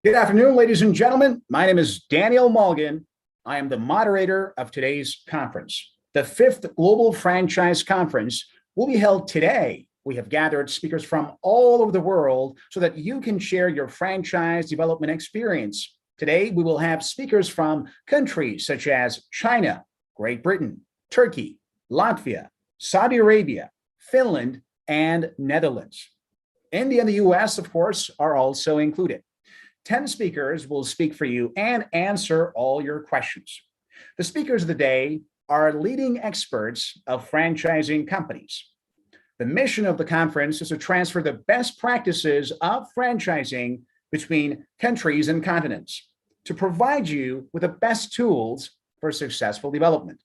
Good afternoon, ladies and gentlemen. My name is Daniel Mulligan. I am the moderator of today's conference. The fifth Global Franchise Conference will be held today. We have gathered speakers from all over the world so that you can share your franchise development experience. Today, we will have speakers from countries such as China, Great Britain, Turkey, Latvia, Saudi Arabia, Finland, and Netherlands. India and the US, of course, are also included. 10 speakers will speak for you and answer all your questions. The speakers of the day are leading experts of franchising companies. The mission of the conference is to transfer the best practices of franchising between countries and continents to provide you with the best tools for successful development.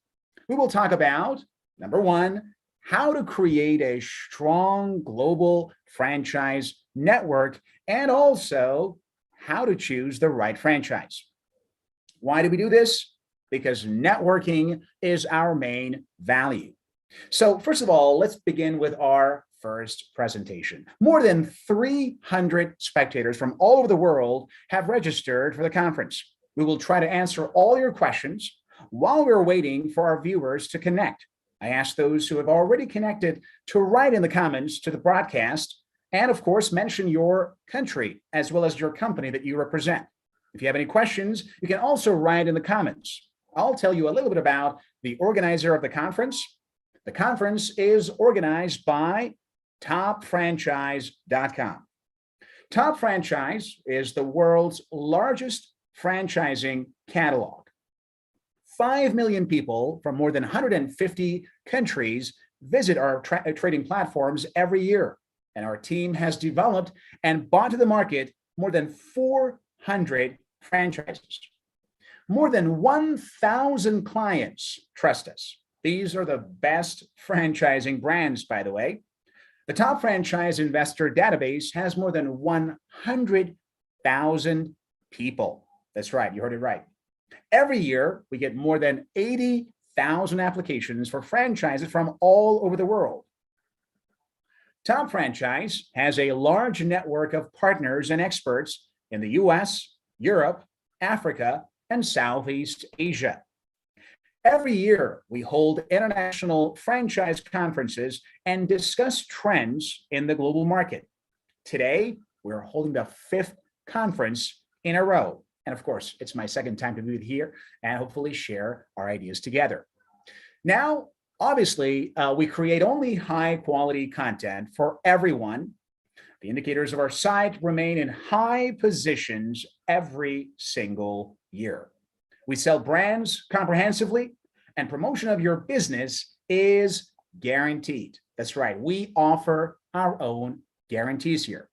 We will talk about, number one, how to create a strong global franchise network, and also how to choose the right franchise. Why do we do this? Because networking is our main value. So first of all, let's begin with our first presentation. More than 300 spectators from all over the world have registered for the conference. We will try to answer all your questions while we're waiting for our viewers to connect. I ask those who have already connected to write in the comments to the broadcast, and of course, mention your country as well as your company that you represent. If you have any questions, you can also write in the comments. I'll tell you a little bit about the organizer of the conference. The conference is organized by topfranchise.com. Top Franchise is the world's largest franchising catalog. 5 million people from more than 150 countries visit our trading platforms every year. And our team has developed and brought to the market more than 400 franchises. More than 1,000 clients trust us. These are the best franchising brands, by the way. The Top Franchise Investor Database has more than 100,000 people. That's right, you heard it right. Every year, we get more than 80,000 applications for franchises from all over the world. Top Franchise has a large network of partners and experts in the US, Europe, Africa, and Southeast Asia. Every year, we hold international franchise conferences and discuss trends in the global market. Today, we're holding the fifth conference in a row. And of course, it's my second time to be here and hopefully share our ideas together. Now, obviously, we create only high quality content for everyone. The indicators of our site remain in high positions every single year. We sell brands comprehensively, and promotion of your business is guaranteed. That's right, we offer our own guarantees here.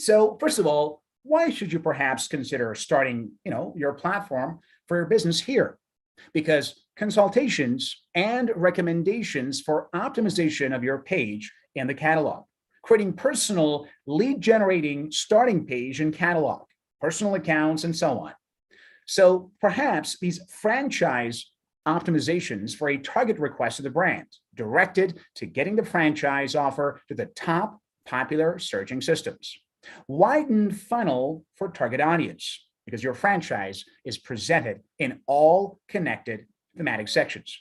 So first of all, why should you perhaps consider starting, your platform for your business here? Because consultations and recommendations for optimization of your page in the catalog, creating personal lead generating starting page and catalog, personal accounts, and so on. So perhaps these franchise optimizations for a target request of the brand directed to getting the franchise offer to the top popular searching systems. Widen funnel for target audience, because your franchise is presented in all connected thematic sections.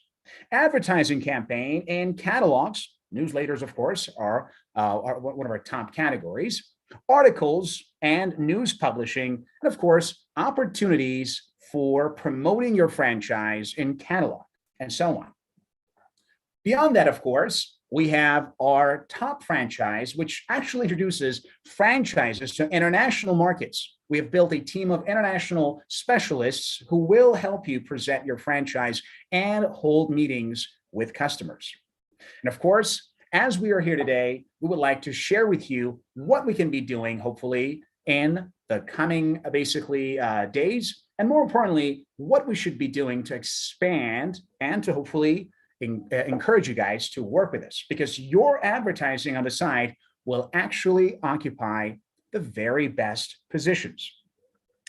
Advertising campaign and catalogs, newsletters, of course, are one of our top categories. Articles and news publishing, and of course, opportunities for promoting your franchise in catalog, and so on. Beyond that, of course, we have our Top Franchise, which actually introduces franchises to international markets. We have built a team of international specialists who will help you present your franchise and hold meetings with customers. And of course, as we are here today, we would like to share with you what we can be doing, hopefully, in the coming days, and more importantly, what we should be doing to expand and to hopefully encourage you guys to work with us, because your advertising on the site will actually occupy the very best positions.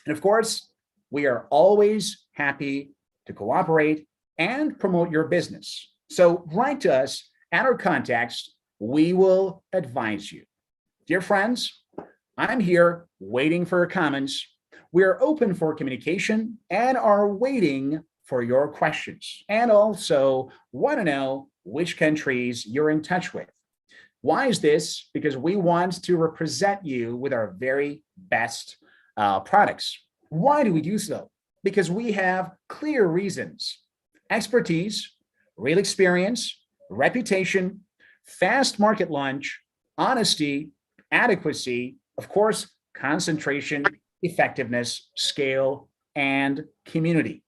And of course, we are always happy to cooperate and promote your business. So write to us at our contacts. We will advise you. Dear friends, I'm here waiting for your comments. We are open for communication and are waiting for your questions, and also want to know which countries you're in touch with. Why is this? Because we want to represent you with our very best products. Why do we do so? Because we have clear reasons: expertise, real experience, reputation, fast market launch, honesty, adequacy, of course, concentration, effectiveness, scale, and community.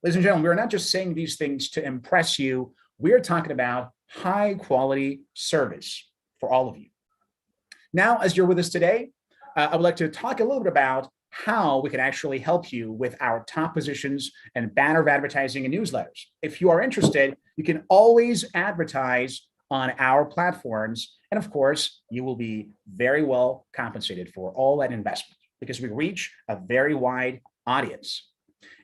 Ladies and gentlemen, we're not just saying these things to impress you. We're talking about high quality service for all of you. Now, as you're with us today, I would like to talk a little bit about how we can actually help you with our top positions and banner of advertising and newsletters. If you are interested, you can always advertise on our platforms. And of course, you will be very well compensated for all that investment because we reach a very wide audience.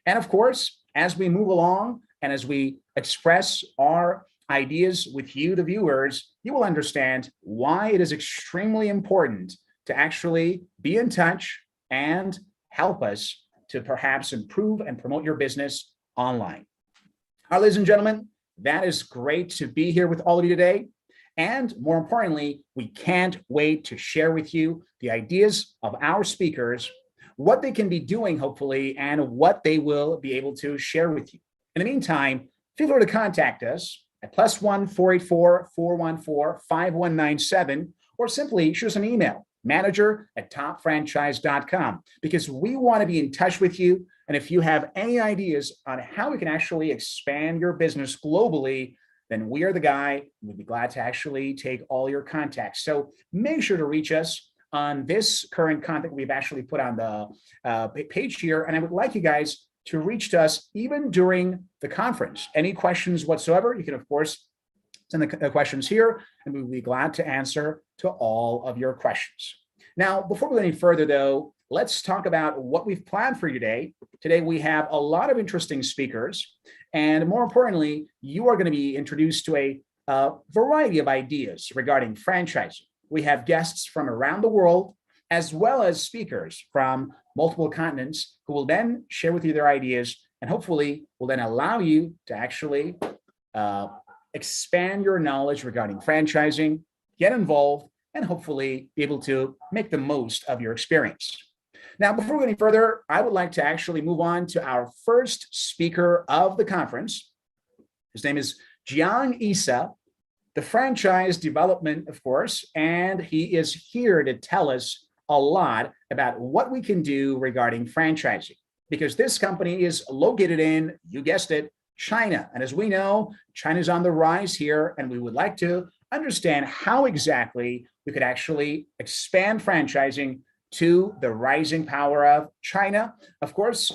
And of course, as we move along and as we express our ideas with you, the viewers, you will understand why it is extremely important to actually be in touch and help us to perhaps improve and promote your business online. All right, ladies and gentlemen, that is great to be here with all of you today. And more importantly, we can't wait to share with you the ideas of our speakers, what they can be doing, hopefully, and what they will be able to share with you. In the meantime, feel free to contact us at +1 484 414 5197, or simply shoot us an email, manager@topfranchise.com, because we want to be in touch with you. And if you have any ideas on how we can actually expand your business globally, then we are the guy. We'd be glad to actually take all your contacts. So make sure to reach us on this current contact we've actually put on the page here. And I would like you guys to reach to us even during the conference. Any questions whatsoever, you can, of course, send the questions here, and we'll be glad to answer to all of your questions. Now, before we go any further, though, let's talk about what we've planned for you today. Today, we have a lot of interesting speakers, and more importantly, you are going to be introduced to a variety of ideas regarding franchising. We have guests from around the world, as well as speakers from multiple continents who will then share with you their ideas and hopefully will then allow you to actually expand your knowledge regarding franchising, get involved, and hopefully be able to make the most of your experience. Now, before we go any further, I would like to actually move on to our first speaker of the conference. His name is Jiang Isa, the franchise development, of course, and he is here to tell us a lot about what we can do regarding franchising, because this company is located in, you guessed it, China. And as we know, China's on the rise here, and we would like to understand how exactly we could actually expand franchising to the rising power of China. Of course,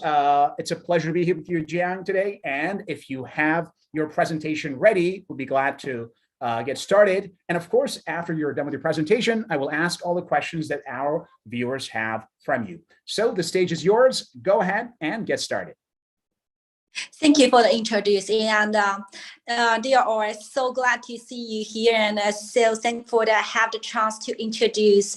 it's a pleasure to be here with you, Jiang, today. And if you have your presentation ready, we'll be glad to get started. And of course, after you're done with your presentation, I will ask all the questions that our viewers have from you. So the stage is yours. Go ahead and get started. Thank you for the introduction, and dear all, so glad to see you here, and so thankful that I have the chance to introduce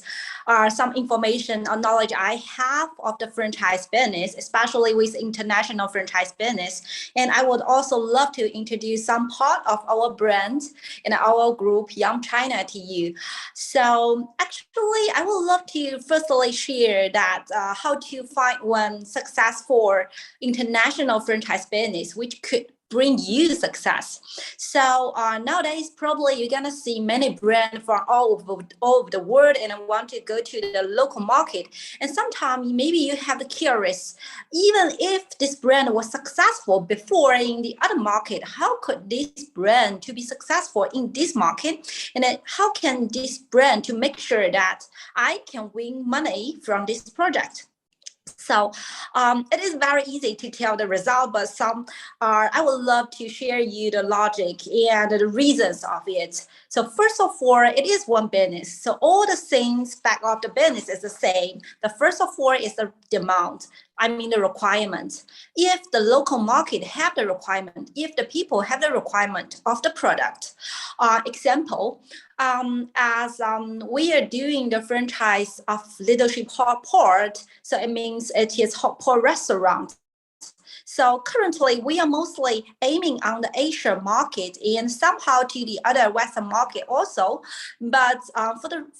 some information or knowledge I have of the franchise business, especially with international franchise business. And I would also love to introduce some part of our brand and our group, Young China, to you. So actually, I would love to firstly share that how to find one successful international franchise business which could bring you success. So nowadays, probably you're gonna see many brands from all over the world and want to go to the local market. And sometimes maybe you have the curious, even if this brand was successful before in the other market, how could this brand to be successful in this market? And then how can this brand to make sure that I can win money from this project? So it is very easy to tell the result, but I would love to share you the logic and the reasons of it. So first of all, it is one business. So all the things back of the business is the same. The first of all is the demand. I mean the requirement. If the local market have the requirement, if the people have the requirement of the product, example, as we are doing the franchise of leadership hot pot, so it means it is hot pot restaurant. So currently, we are mostly aiming on the Asia market and somehow to the other Western market also. But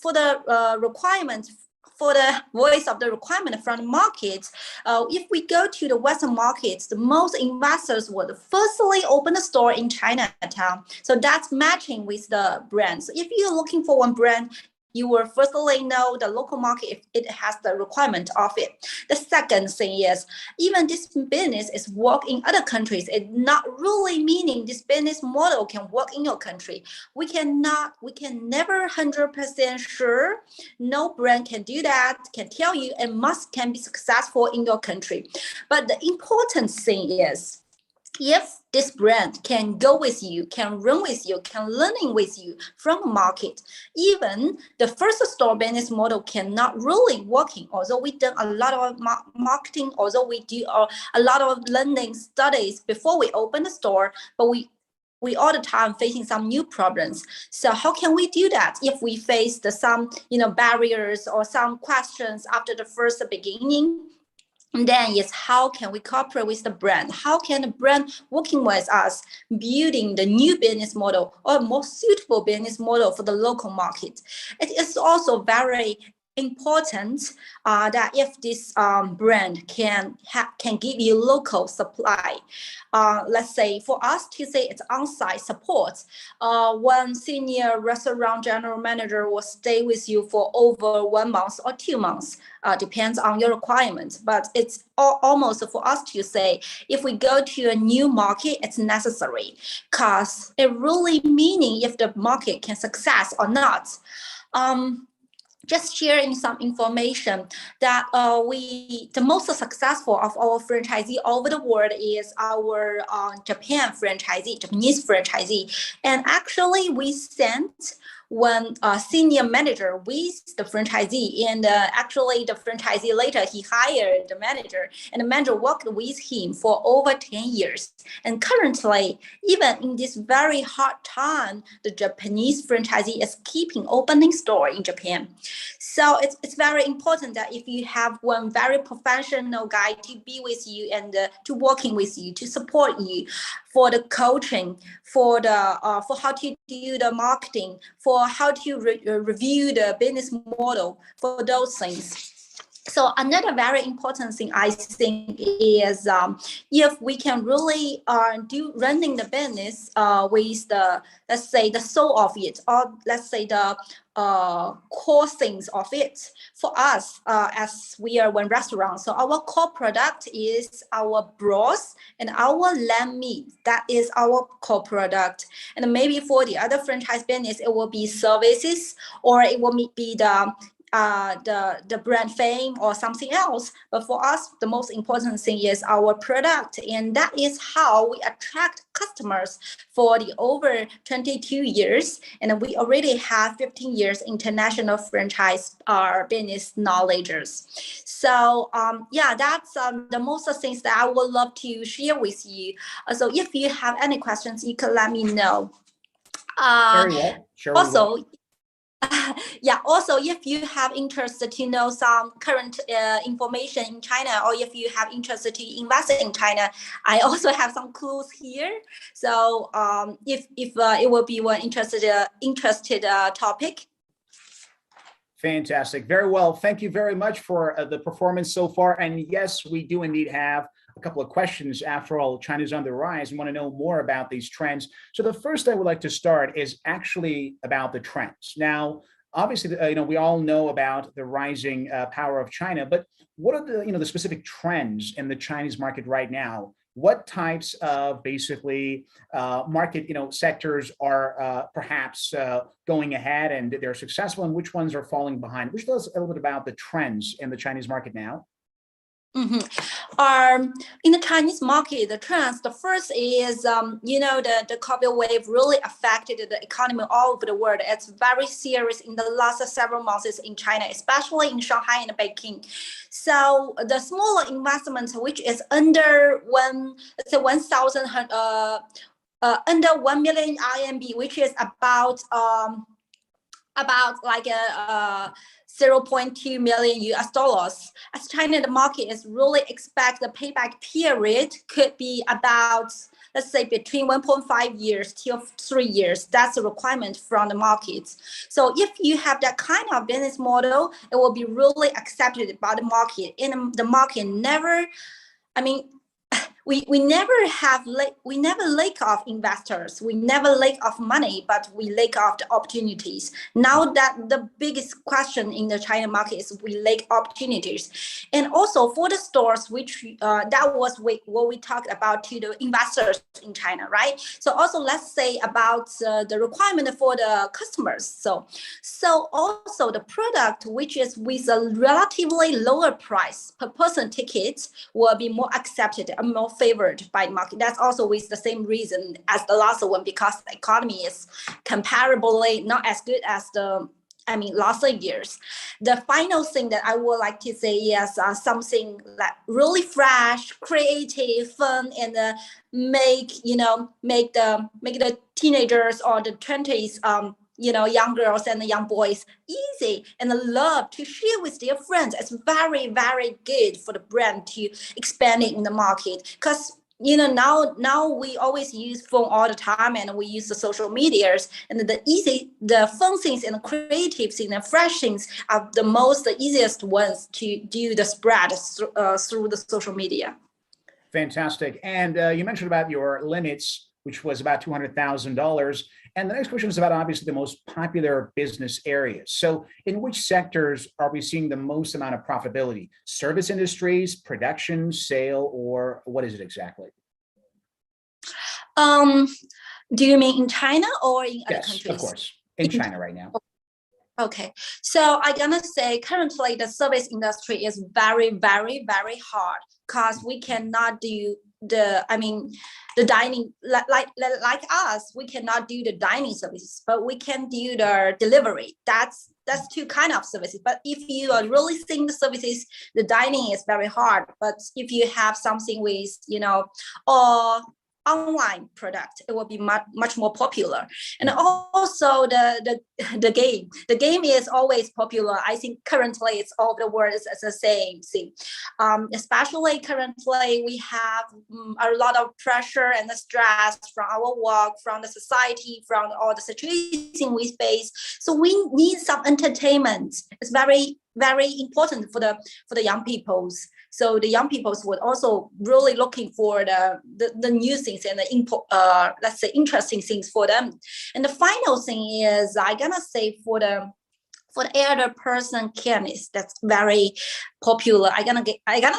for the requirements, for the voice of the requirement from the market, if we go to the Western markets, the most investors would firstly open a store in Chinatown. So that's matching with the brand. So if you're looking for one brand, you will firstly know the local market if it has the requirement of it. The second thing is, even this business is work in other countries, it's not really meaning this business model can work in your country. We can never 100% sure. No brand can do that, can tell you and can be successful in your country. But the important thing is, if this brand can go with you, can run with you, can learning with you from the market, even the first store business model cannot really working. Although we done a lot of marketing, although we do a lot of learning studies before we open the store, but we all the time facing some new problems. So how can we do that if we face some barriers or some questions after the first beginning? And then is how can we cooperate with the brand? How can the brand working with us building the new business model or more suitable business model for the local market? It is also very important that if this brand can give you local supply. Let's say for us to say it's on-site support, one senior restaurant general manager will stay with you for over 1 month or 2 months, depends on your requirements. But it's almost for us to say, if we go to a new market, it's necessary, because it really meaning if the market can success or not. Just sharing some information that the most successful of our franchisee over the world is our Japanese franchisee. And actually we sent one senior manager with the franchisee, and actually the franchisee later he hired the manager, and the manager worked with him for over 10 years. And currently, even in this very hard time, the Japanese franchisee is keeping opening store in Japan. So it's very important that if you have one very professional guy to be with you and to working with you, to support you for the coaching, for how to do the marketing, for how to review the business model, for those things. So another very important thing I think is if we can really do running the business with the, let's say, the soul of it, or let's say the core things of it. For us, as we are one restaurant, so our core product is our broth and our lamb meat. That is our core product. And maybe for the other franchise business, it will be services, or it will be the brand fame or something else. But for us, the most important thing is our product, and that is how we attract customers for the over 22 years, and we already have 15 years international franchise business knowledges. So yeah, that's the most of things that I would love to share with you. So if you have any questions, you can let me know. Very well. Sure. Also, yeah, also if you have interest to know some current information in China, or if you have interest to invest in China, I also have some clues here. So if it will be one interested topic. Fantastic. Very well. Thank you very much for the performance so far. And yes, we do indeed have a couple of questions. After all, China's on the rise and want to know more about these trends. So the first I would like to start is actually about the trends. Now, obviously, we all know about the rising power of China, but what are the specific trends in the Chinese market right now? What types of basically market sectors are perhaps going ahead and they're successful, and which ones are falling behind? Which tells us a little bit about the trends in the Chinese market now. In the Chinese market, the trends, the first is, the COVID wave really affected the economy all over the world. It's very serious in the last several months in China, especially in Shanghai and Beijing. So the smaller investment, which is under 1 million RMB, which is about like a 0.2 million US dollars. As China, the market is really expect the payback period could be about, let's say, between 1.5 years to 3 years. That's a requirement from the market. So if you have that kind of business model, it will be really accepted by the market. And the market never, we never lack of investors, we never lack of money, but we lack of the opportunities. Now that the biggest question in the China market is we lack opportunities. And also for the stores, which that was what we talked about to the investors in China, right? So also let's say about the requirement for the customers. So also the product, which is with a relatively lower price per person ticket, will be more accepted and more favored by the market. That's also with the same reason as the last one, because the economy is comparably not as good as the last years. The final thing that I would like to say is something like really fresh, creative, fun, and make the teenagers or the 20s young girls and young boys easy and love to share with their friends. It's very, very good for the brand to expand it in the market, because now we always use phone all the time, and we use the social medias, and the fun things and the creative things and fresh things are the easiest ones to do the spread through the social media. Fantastic. And you mentioned about your limits, which was about $200,000. And the next question is about obviously the most popular business areas. So in which sectors are we seeing the most amount of profitability? Service industries, production, sale, or what is it exactly? Do you mean in China or in other countries? Yes, of course. In China right now. Okay, so I'm gonna say currently the service industry is very, very, very hard, because we cannot do the dining like us. We cannot do the dining services, but we can do the delivery. That's two kind of services. But if you are really seeing the services, the dining is very hard. But if you have something with or online product, it will be much more popular. And also the game is always popular. I think currently it's all the world is the same thing. Especially currently we have a lot of pressure and the stress from our work, from the society, from all the situation we face. So we need some entertainment. It's very, very important for the young peoples. So the young peoples would also really looking for the new things and the let's say interesting things for them. And the final thing is I'm gonna say for the elder person careness, that's very popular. I'm gonna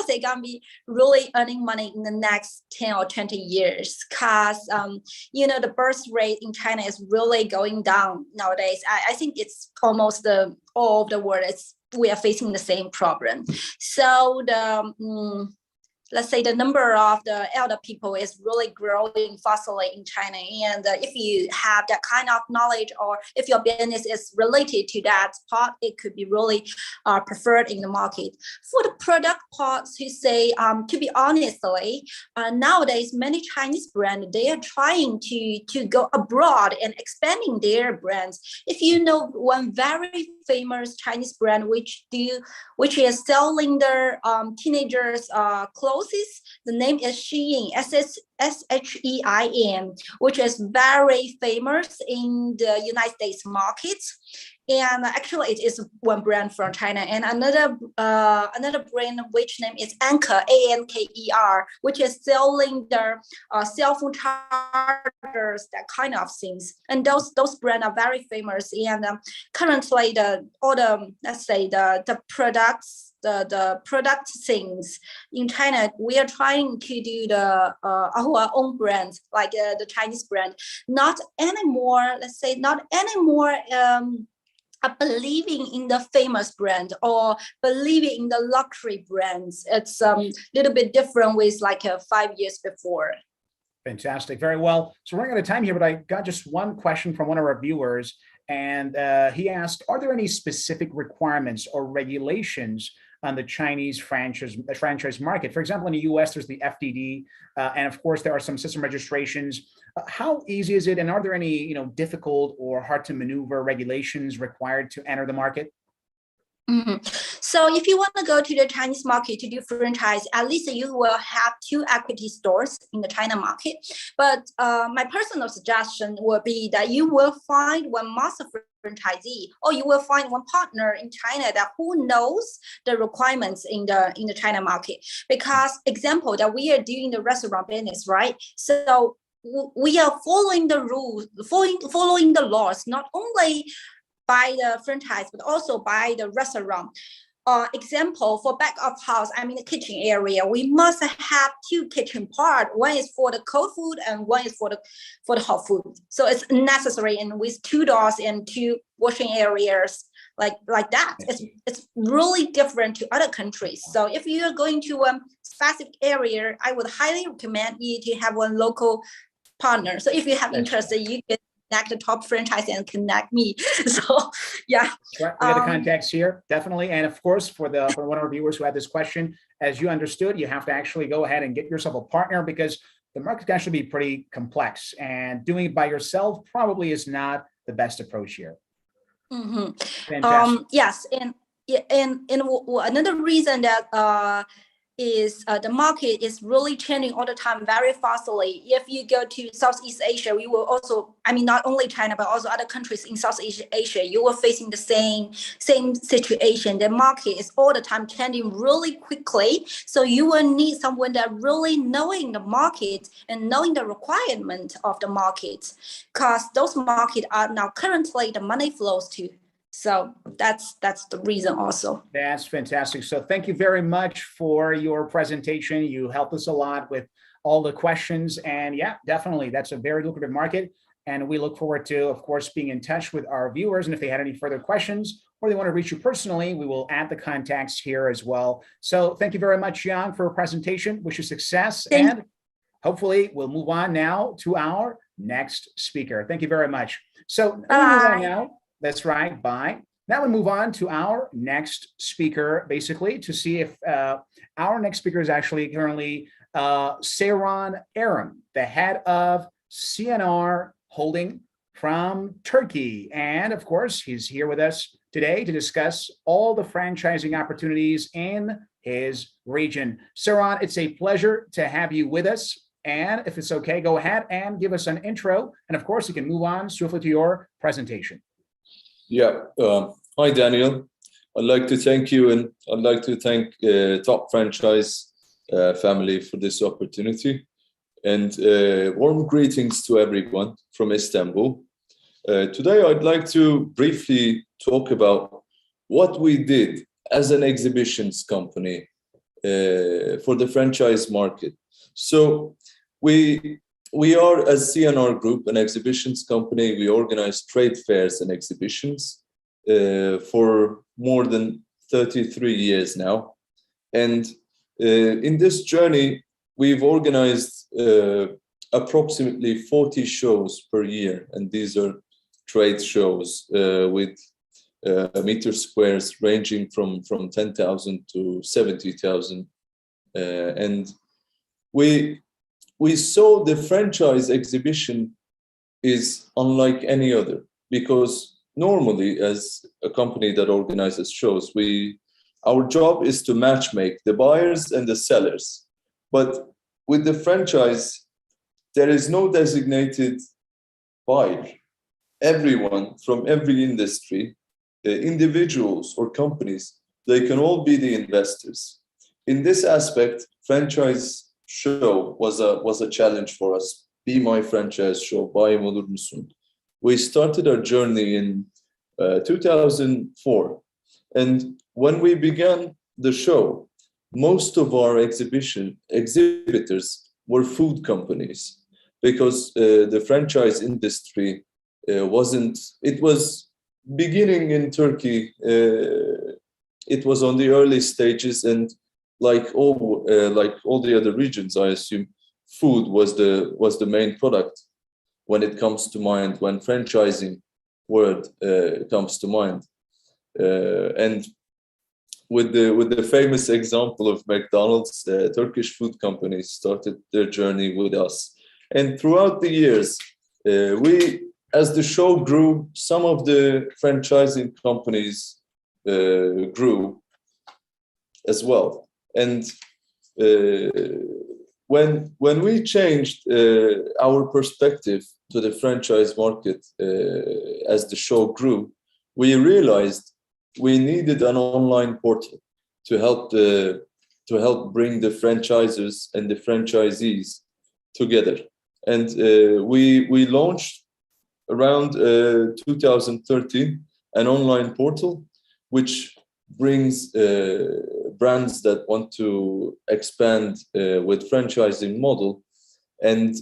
say gonna be really earning money in the next 10 or 20 years, because the birth rate in China is really going down nowadays. I think it's almost all of the world we are facing the same problem. So let's say the number of the elder people is really growing fastly in China. And if you have that kind of knowledge, or if your business is related to that part, it could be really preferred in the market. For the product parts, to say, to be honestly, nowadays, many Chinese brands, they are trying to go abroad and expanding their brands. If you know one very famous Chinese brand, which is selling their teenagers clothes, the name is Shein, SHEIN, which is very famous in the United States markets. And actually, it is one brand from China. And another brand, which name is Anker, ANKER, which is selling their cell phone chargers, that kind of things. And those brands are very famous. And currently, the products. The product things in China, we are trying to do our own brands, like the Chinese brand. Not anymore believing in the famous brand or believing in the luxury brands. It's a little bit different with like 5 years before. Fantastic. Very well. So we're running out of time here, but I got just one question from one of our viewers. And he asked, are there any specific requirements or regulations on the Chinese franchise market? For example, in the US, there's the FDD, and of course, there are some system registrations. How easy is it? And are there any difficult or hard to maneuver regulations required to enter the market? So if you want to go to the Chinese market to do franchise, at least you will have 2 equity stores in the China market. But my personal suggestion would be that you will find one master franchisee, or you will find one partner in China that who knows the requirements in the China market. Because example that we are doing the restaurant business, right? So we are following the rules, following the laws, not only by the franchise, but also by the restaurant. Example, for back of house, I mean the kitchen area, we must have 2 kitchen parts. One is for the cold food and one is for the hot food. So it's necessary, and with 2 doors and 2 washing areas like that. It's really different to other countries. So if you are going to a specific area, I would highly recommend you to have one local partner. So if you have interest, you can connect the top franchise and connect me. So yeah, right. We have the contacts here, definitely. And of course, for one of our viewers who had this question, as you understood, you have to actually go ahead and get yourself a partner, because the market can actually be pretty complex, and doing it by yourself probably is not the best approach here. Fantastic. Yes, and another reason that is the market is really changing all the time very fastly. If you go to Southeast Asia, we will also, I mean, not only China, but also other countries in Southeast Asia, you are facing the same situation. The market is all the time changing really quickly. So you will need someone that really knowing the market and knowing the requirement of the market, because those markets are now currently the money flows to. So that's the reason also. That's fantastic. So thank you very much for your presentation. You helped us a lot with all the questions, and yeah, definitely that's a very lucrative market. And we look forward to, of course, being in touch with our viewers. And if they had any further questions or they want to reach you personally, we will add the contacts here as well. So thank you very much, Yang, for a presentation. Wish you success. And hopefully we'll move on now to our next speaker. Thank you very much. So move on now. That's right. Bye. Now we move on to our next speaker, basically, to see if our next speaker is actually currently Seyran Aram, the head of CNR Holding from Turkey. And of course, he's here with us today to discuss all the franchising opportunities in his region. Seyran, it's a pleasure to have you with us. And if it's okay, go ahead and give us an intro. And of course, you can move on swiftly to your presentation. Yeah. Hi, Daniel. I'd like to thank you, and I'd like to thank Top Franchise family for this opportunity. And warm greetings to everyone from Istanbul. Today, I'd like to briefly talk about what we did as an exhibitions company for the franchise market. So we are, as CNR Group, an exhibitions company. We organize trade fairs and exhibitions for more than 33 years now. And in this journey, we've organized approximately 40 shows per year. And these are trade shows with meter squares ranging from 10,000 to 70,000. And we saw the franchise exhibition is unlike any other, because normally, as a company that organizes shows, our job is to matchmake the buyers and the sellers. But with the franchise, there is no designated buyer. Everyone from every industry, individuals or companies, they can all be the investors. In this aspect, franchise show was a challenge for us. Be My Franchise Show, Bayim Olur Musun. We started our journey in 2004. And when we began the show, most of our exhibitors were food companies, because the franchise industry was beginning in Turkey, it was on the early stages, and like all the other regions, I assume, food was the main product when it comes to mind, when franchising word comes to mind. And with the famous example of McDonald's, Turkish food companies started their journey with us. And throughout the years, as the show grew, some of the franchising companies grew as well. And when we changed our perspective to the franchise market as the show grew, we realized we needed an online portal to help bring the franchisors and the franchisees together. And we launched around 2013 an online portal which brings brands that want to expand with franchising model and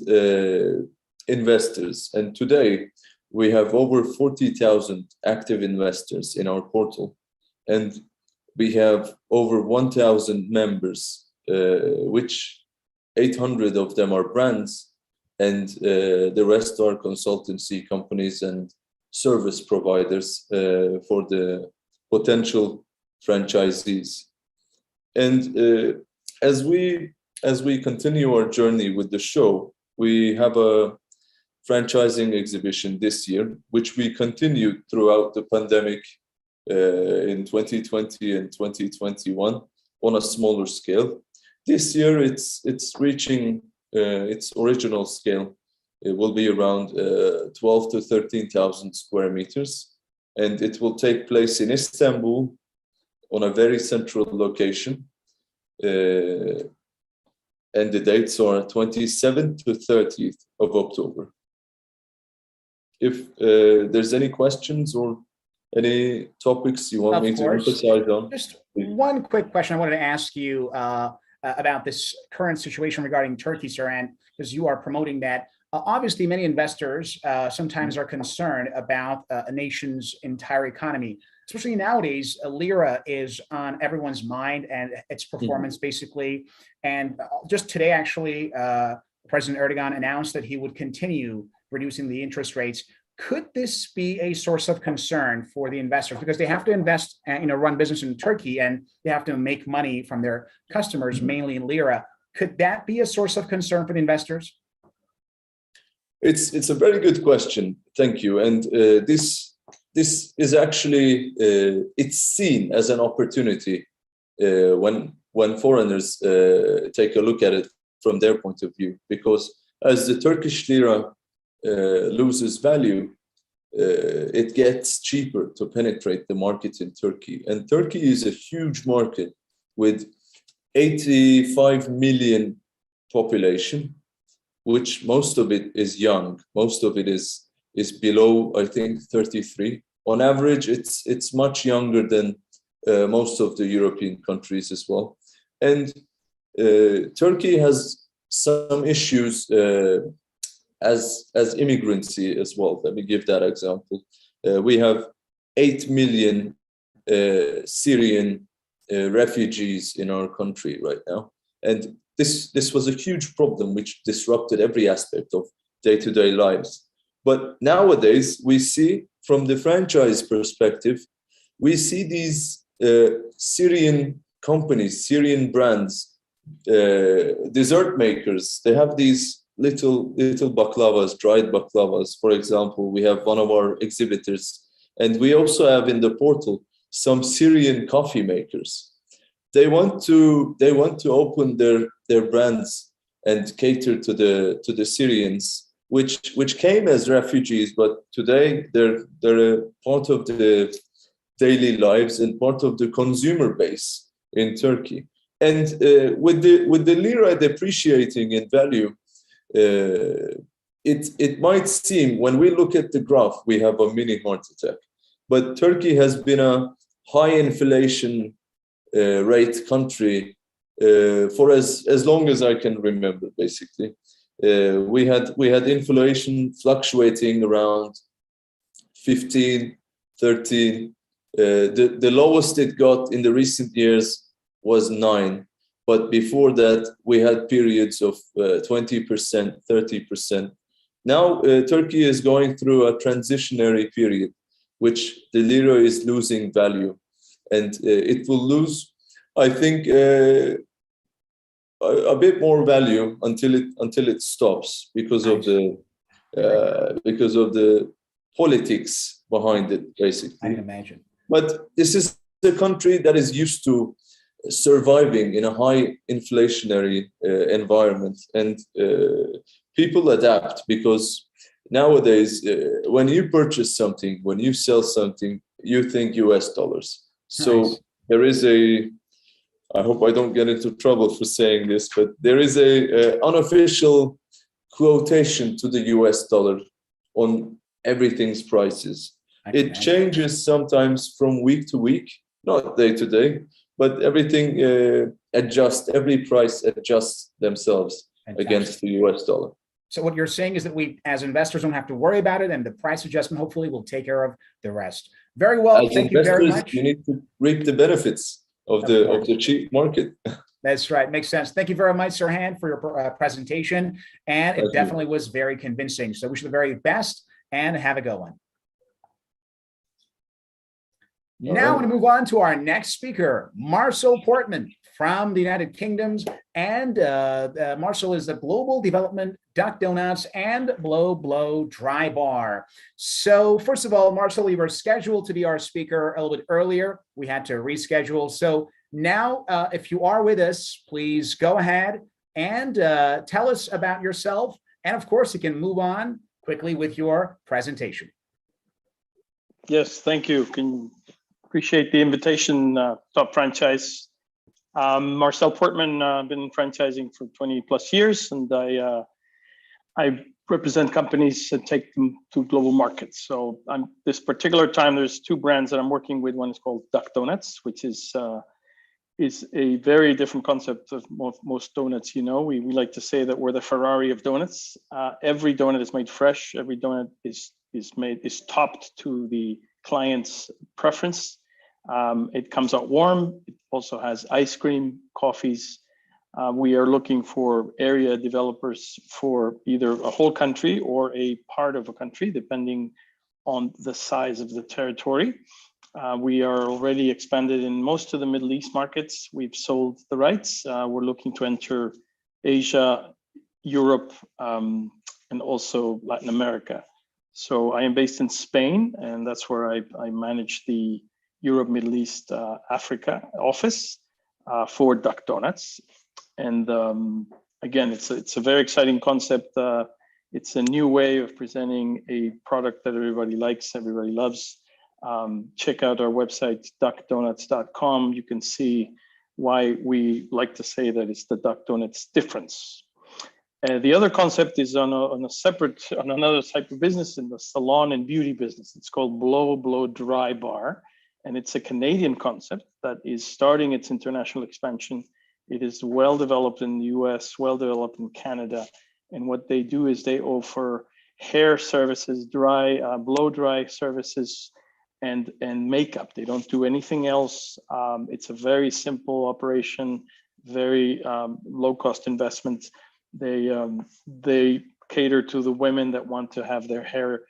investors. And today we have over 40,000 active investors in our portal, and we have over 1,000 members, which 800 of them are brands, and the rest are consultancy companies and service providers for the potential franchisees. And as we continue our journey with the show, we have a franchising exhibition this year, which we continued throughout the pandemic in 2020 and 2021 on a smaller scale. This year, it's reaching its original scale. It will be around 12 to 13,000 square meters, and it will take place in Istanbul on a very central location. And the dates are 27th to 30th of October. If there's any questions or any topics you want me to emphasize on. Just one quick question I wanted to ask you about this current situation regarding Turkey, sir, and because you are promoting that. Obviously, many investors sometimes are concerned about a nation's entire economy, especially nowadays. Lira is on everyone's mind and its performance, basically. And just today, actually, President Erdogan announced that he would continue reducing the interest rates. Could this be a source of concern for the investors? Because they have to invest, run business in Turkey, and they have to make money from their customers, mainly in Lira. Could that be a source of concern for the investors? It's a very good question. Thank you. And this is actually, it's seen as an opportunity when foreigners take a look at it from their point of view, because as the Turkish lira loses value, it gets cheaper to penetrate the market in Turkey. And Turkey is a huge market with 85 million population, which most of it is young. Most of it is below, I think, 33. On average, it's much younger than most of the European countries as well. And Turkey has some issues as immigrancy as well. Let me give that example. We have 8 million Syrian refugees in our country right now. And this was a huge problem which disrupted every aspect of day-to-day lives. But nowadays, we see from the franchise perspective, we see these Syrian companies, Syrian brands, dessert makers. They have these little baklavas, dried baklavas. For example, we have one of our exhibitors, and we also have in the portal some Syrian coffee makers. They want to open their brands and cater to the Syrians, which came as refugees, but today they're a part of the daily lives and part of the consumer base in Turkey. And with the lira depreciating in value, it might seem, when we look at the graph, we have a mini heart attack. But Turkey has been a high inflation rate country for as long as I can remember, basically. We had inflation fluctuating around 15 13. The lowest it got in the recent years was 9. But before that, we had periods of 20%, 30%. Now, Turkey is going through a transitionary period, which the lira is losing value. And it will lose, I think, a bit more value until it stops because of the politics behind it, basically. I can imagine. But this is a country that is used to surviving in a high inflationary environment, and people adapt because nowadays, when you purchase something, when you sell something, you think US dollars. So there is I hope I don't get into trouble for saying this, but there is a unofficial quotation to the US dollar on everything's prices. It changes sometimes from week to week, not day to day, but everything adjusts, every price adjusts themselves against the US dollar. So what you're saying is that we, as investors, don't have to worry about it, and the price adjustment hopefully will take care of the rest. Very well. As thank you very investors, much. You need to reap the benefits of the cheap market. That's right. Makes sense. Thank you very much, Sirhan, for your presentation. And it definitely was very convincing. So wish you the very best and have a good one. Now I'm going to move on to our next speaker, Marcel Portman from the United Kingdoms. And Marcel is the Global Development Duck Donuts and Blow Dry Bar. So first of all, Marcel, you were scheduled to be our speaker a little bit earlier. We had to reschedule. So now, if you are with us, please go ahead and tell us about yourself. And of course, you can move on quickly with your presentation. Yes, thank you. Appreciate the invitation, Top Franchise. Marcel Portman, I've been franchising for 20 plus years, and I represent companies and take them to global markets. So this particular time, there's 2 brands that I'm working with. One is called Duck Donuts, which is a very different concept of most donuts. You know, we like to say that we're the Ferrari of donuts. Every donut is made fresh. Every donut is topped to the client's preference. It comes out warm. It also has ice cream, coffees. We are looking for area developers for either a whole country or a part of a country, depending on the size of the territory. We are already expanded in most of the Middle East markets. We've sold the rights. We're looking to enter Asia, Europe, and also Latin America. So I am based in Spain, and that's where I manage the Europe, Middle East, Africa office for Duck Donuts. And again, it's a very exciting concept. It's a new way of presenting a product that everybody likes, everybody loves. Check out our website, duckdonuts.com. You can see why we like to say that it's the Duck Donuts difference. The other concept is on another type of business, in the salon and beauty business. It's called Blow Dry Bar, and it's a Canadian concept that is starting its international expansion. It is well developed in the US, well developed in Canada, and what they do is they offer hair services, blow dry services, and makeup. They don't do anything else. It's a very simple operation, very low cost investment. They cater to the women that want to have their hair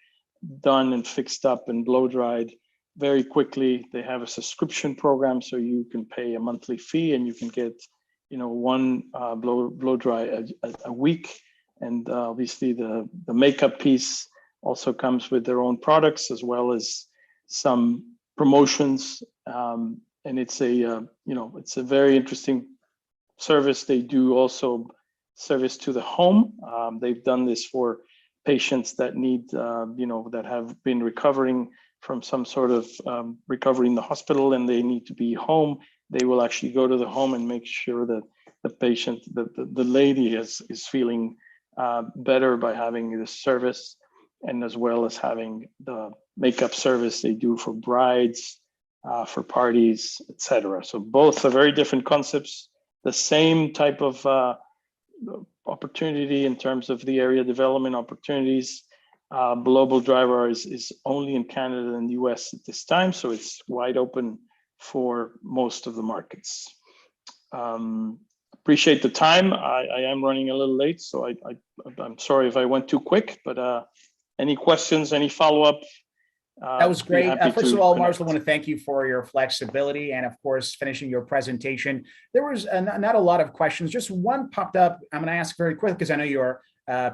done and fixed up and blow dried very quickly. They have a subscription program, so you can pay a monthly fee and you can get, one blow dry a week. And obviously the makeup piece also comes with their own products, as well as some promotions. And it's it's a very interesting service. They do also service to the home. They've done this for patients that need, that have been recovering from some sort of recovery in the hospital and they need to be home. They will actually go to the home and make sure that the patient, the lady is feeling better by having this service, and as well as having the makeup service they do for brides, for parties, etc. So both are very different concepts, the same type of opportunity in terms of the area development opportunities. Global driver is only in Canada and the US at this time, so it's wide open for most of the markets. Appreciate the time. I am running a little late, so I'm sorry if I went too quick, but any questions, any follow-up? That was great. First of all, connect. Marcel, I want to thank you for your flexibility and, of course, finishing your presentation. There was not a lot of questions. Just one popped up. I'm going to ask very quick because I know you're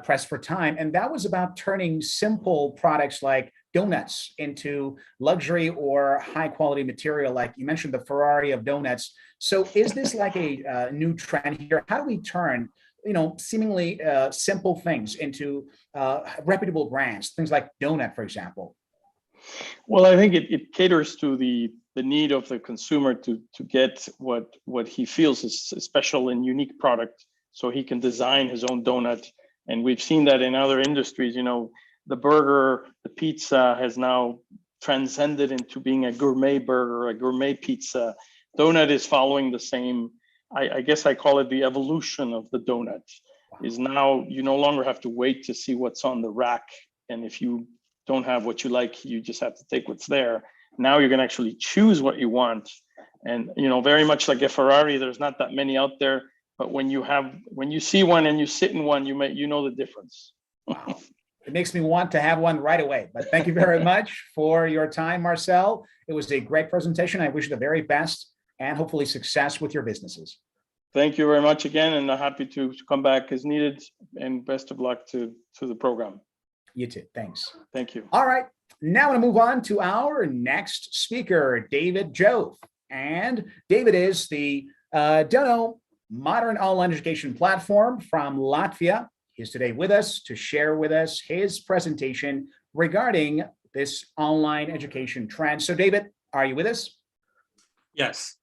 pressed for time. And that was about turning simple products like donuts into luxury or high quality material. Like you mentioned, the Ferrari of donuts. So is this like a new trend here? How do we turn seemingly simple things into reputable brands, things like donut, for example? Well, I think it caters to the need of the consumer to get what he feels is a special and unique product, so he can design his own donut. And we've seen that in other industries. The burger, the pizza has now transcended into being a gourmet burger, a gourmet pizza. Donut is following the same. I guess I call it the evolution of the donut. Is now you no longer have to wait to see what's on the rack, and if you don't have what you like, you just have to take what's there. Now you can actually choose what you want. And, very much like a Ferrari, there's not that many out there, but when you see one and you sit in one, you know the difference. Wow. It makes me want to have one right away. But thank you very much for your time, Marcel. It was a great presentation. I wish you the very best and hopefully success with your businesses. Thank you very much again, and I'm happy to come back as needed, and best of luck to the program. You too. Thanks. Thank you. All right. Now I'm going to move on to our next speaker, David Jove. And David is the Dono Modern Online Education Platform from Latvia. He's today with us to share with us his presentation regarding this online education trend. So David, are you with us? Yes.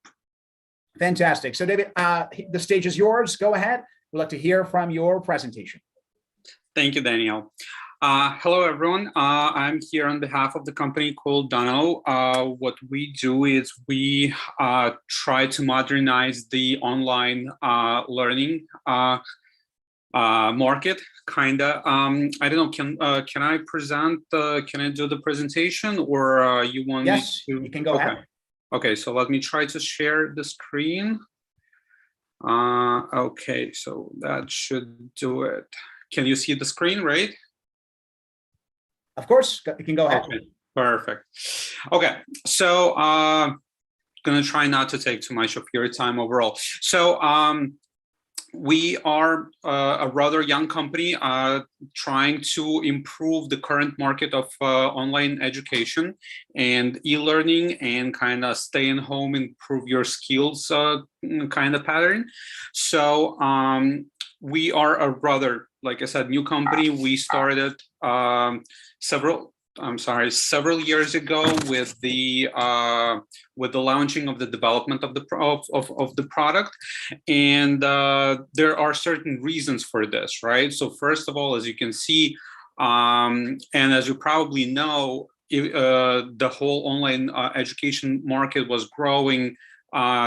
Fantastic. So David, the stage is yours. Go ahead. We'd like to hear from your presentation. Thank you, Daniel. Hello, everyone. I'm here on behalf of the company called Dono. What we do is we try to modernize the online learning market, kinda. I don't know. Can I present? Can I do the presentation, or you want me to? You can go ahead. Okay. So let me try to share the screen. Okay, so that should do it. Can you see the screen, right? Of course, you can go ahead. Okay, perfect. Okay, so gonna try not to take too much of your time overall. So we are a rather young company trying to improve the current market of online education and e-learning and kind of stay in home, improve your skills kind of pattern. So we are a rather, like I said, new company. We started several years ago with the launching of the development of the product, and there are certain reasons for this, right? So first of all, as you can see, and as you probably know, the whole online education market was growing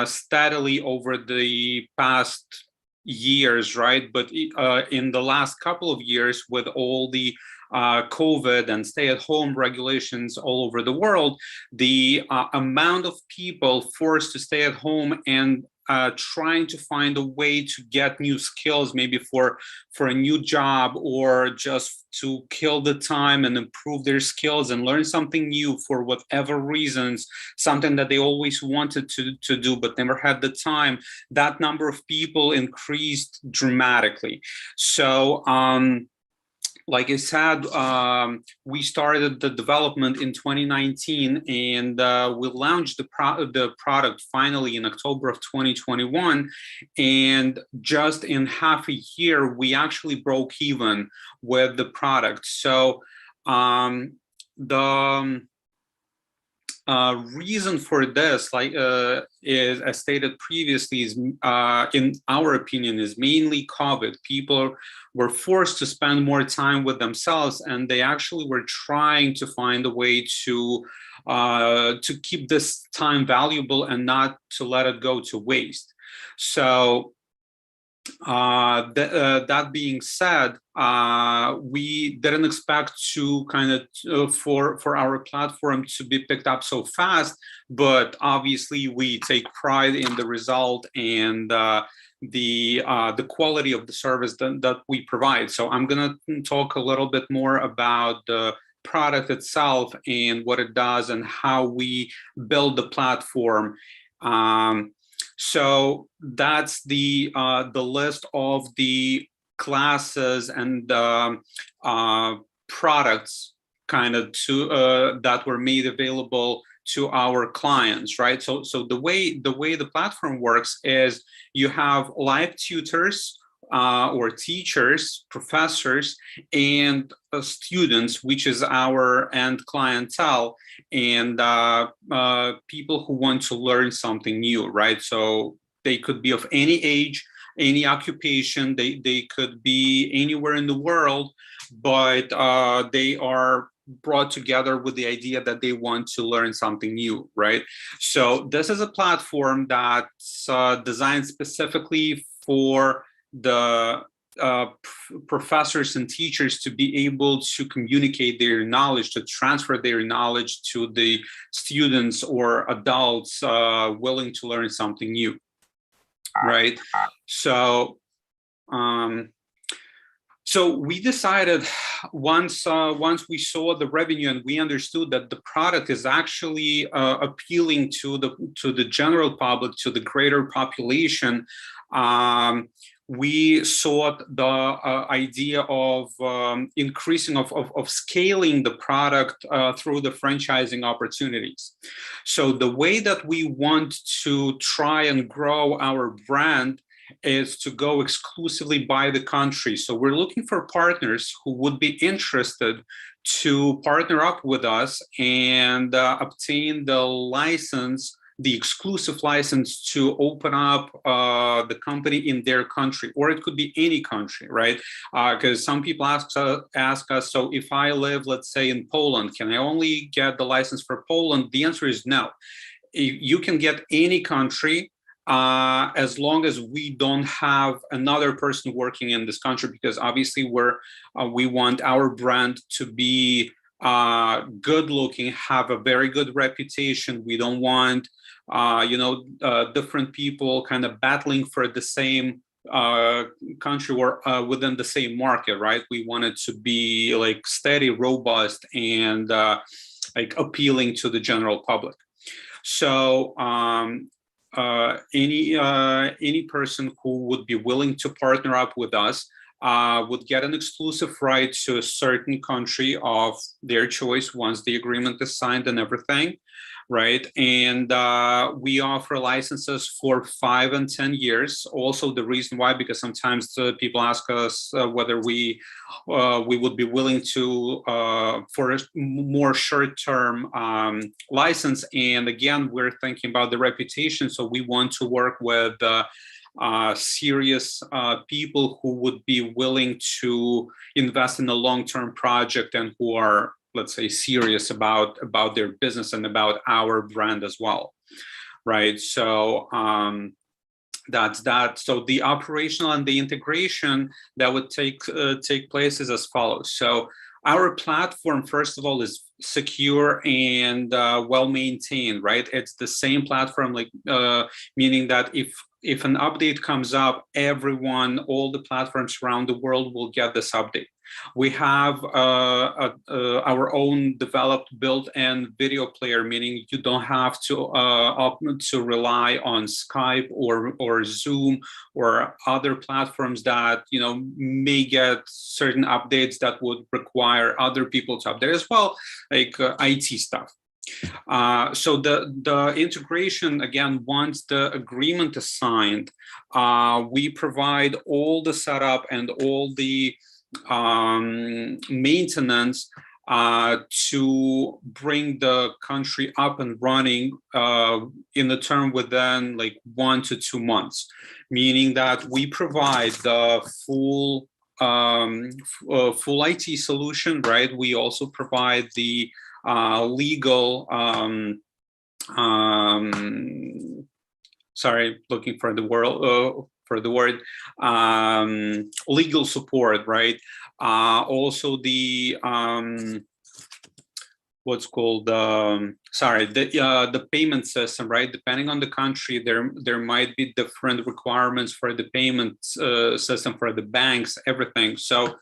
steadily over the past years, right? But in the last couple of years, with all the COVID and stay-at-home regulations all over the world, the amount of people forced to stay at home and trying to find a way to get new skills, maybe for a new job, or just to kill the time and improve their skills and learn something new for whatever reasons, something that they always wanted to do but never had the time, that number of people increased dramatically. So like I said, we started the development in 2019, and we launched the product finally in October of 2021. And just in half a year, we actually broke even with the product. So the reason for this, like is, as stated previously, is in our opinion, is mainly COVID. People were forced to spend more time with themselves, and they actually were trying to find a way to keep this time valuable and not to let it go to waste. So That being said, we didn't expect to kind of for our platform to be picked up so fast, but obviously we take pride in the result and the quality of the service that we provide. So I'm going to talk a little bit more about the product itself and what it does and how we build the platform. So that's the list of the classes and products kind of that were made available to our clients, right? So the way the platform works is you have live tutors or teachers, professors, and students, which is our end clientele, and people who want to learn something new, right? So they could be of any age, any occupation, they could be anywhere in the world, but they are brought together with the idea that they want to learn something new, right? So this is a platform that's designed specifically for the professors and teachers to be able to communicate their knowledge, to transfer their knowledge to the students or adults willing to learn something new, right? So so we decided once we saw the revenue and we understood that the product is actually appealing to the general public, to the greater population, we sought the idea of increasing of scaling the product through the franchising opportunities. So the way that we want to try and grow our brand is to go exclusively by the country. So we're looking for partners who would be interested to partner up with us and obtain the license, the exclusive license to open up the company in their country, or it could be any country, right? Because some people ask us, so if I live, let's say, in Poland, can I only get the license for Poland? The answer is no. You can get any country, as long as we don't have another person working in this country, because obviously we want our brand to be good looking, have a very good reputation. We don't want different people kind of battling for the same country or within the same market, right? We want it to be like steady, robust, and like appealing to the general public. So any person who would be willing to partner up with us would get an exclusive right to a certain country of their choice once the agreement is signed and everything, right? And we offer licenses for 5 and 10 years. Also, the reason why, because sometimes people ask us whether we would be willing to for a more short-term license. And again, we're thinking about the reputation, so we want to work with serious people who would be willing to invest in a long-term project and who are, let's say, serious about their business and about our brand as well, right? So that's that. So the operational and the integration that would take place is as follows. So our platform, first of all, is secure and well maintained, right? It's the same platform, like meaning that if an update comes up, all the platforms around the world will get this update. We have our own developed built-in video player, meaning you don't have to rely on Skype or Zoom or other platforms that may get certain updates that would require other people to update as well, like IT stuff. So the integration, again, once the agreement is signed, we provide all the setup and all the maintenance to bring the country up and running in the term within like 1 to 2 months, meaning that we provide the full IT solution, right? We also provide the legal sorry, looking for the word, legal support, right? Also the what's called the payment system, right? Depending on the country, there might be different requirements for the payment system for the banks, everything. So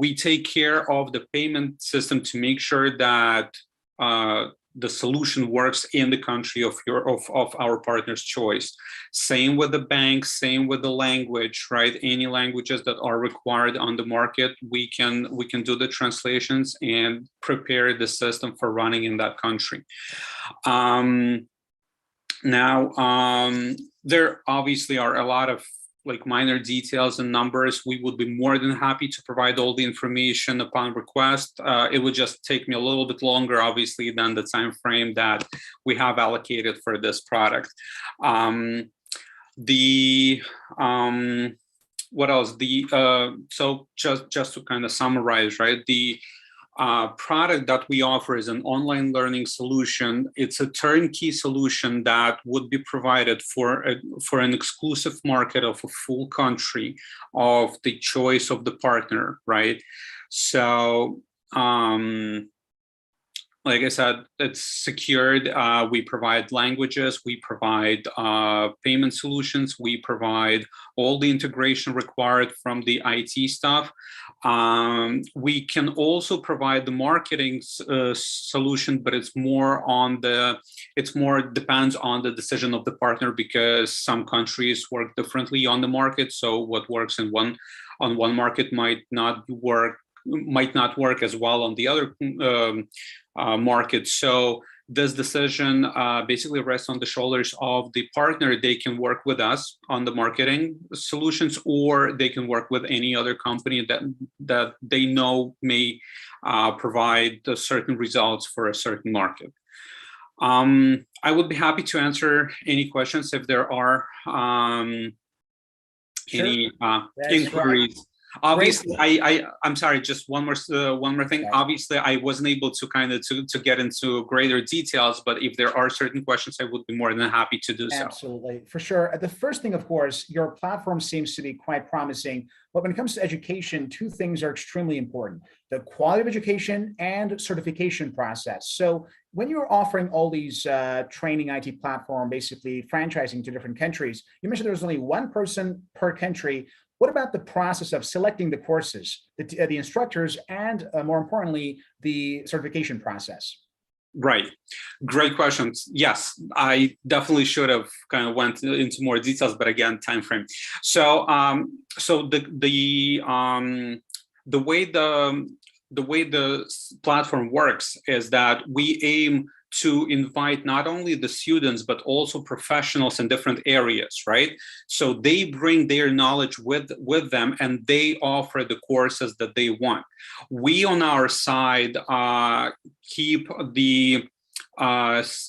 we take care of the payment system to make sure that the solution works in the country of our partner's choice. Same with the bank, same with the language, right? Any languages that are required on the market, we can do the translations and prepare the system for running in that country. There obviously are a lot of like minor details and numbers. We would be more than happy to provide all the information upon request. It would just take me a little bit longer, obviously, than the time frame that we have allocated for this product. What else? So just to kind of summarize, right? The product that we offer is an online learning solution. It's a turnkey solution that would be provided for an exclusive market of a full country of the choice of the partner, right? So, like I said, it's secured. We provide languages, we provide payment solutions, we provide all the integration required from the IT stuff. We can also provide the marketing solution, but it's more depends on the decision of the partner, because some countries work differently on the market. So what works on one market might not work as well on the other market. So this decision basically rests on the shoulders of the partner. They can work with us on the marketing solutions, or they can work with any other company that they know may provide certain results for a certain market. I would be happy to answer any questions if there are any inquiries. Right. Obviously, I'm sorry, just one more thing. Obviously, I wasn't able to to get into greater details, but if there are certain questions, I would be more than happy to do so. Absolutely, for sure. The first thing, of course, your platform seems to be quite promising, but when it comes to education, two things are extremely important: the quality of education and certification process. So when you're offering all these training IT platform, basically franchising to different countries, you mentioned there's only one person per country. What about the process of selecting the courses, the instructors, and more importantly, the certification process? Right. Great questions. Yes, I definitely should have kind of went into more details, but again, time frame. So, the way the platform works is that we aim to invite not only the students, but also professionals in different areas, right? So they bring their knowledge with them, and they offer the courses that they want. We, on our side, keep the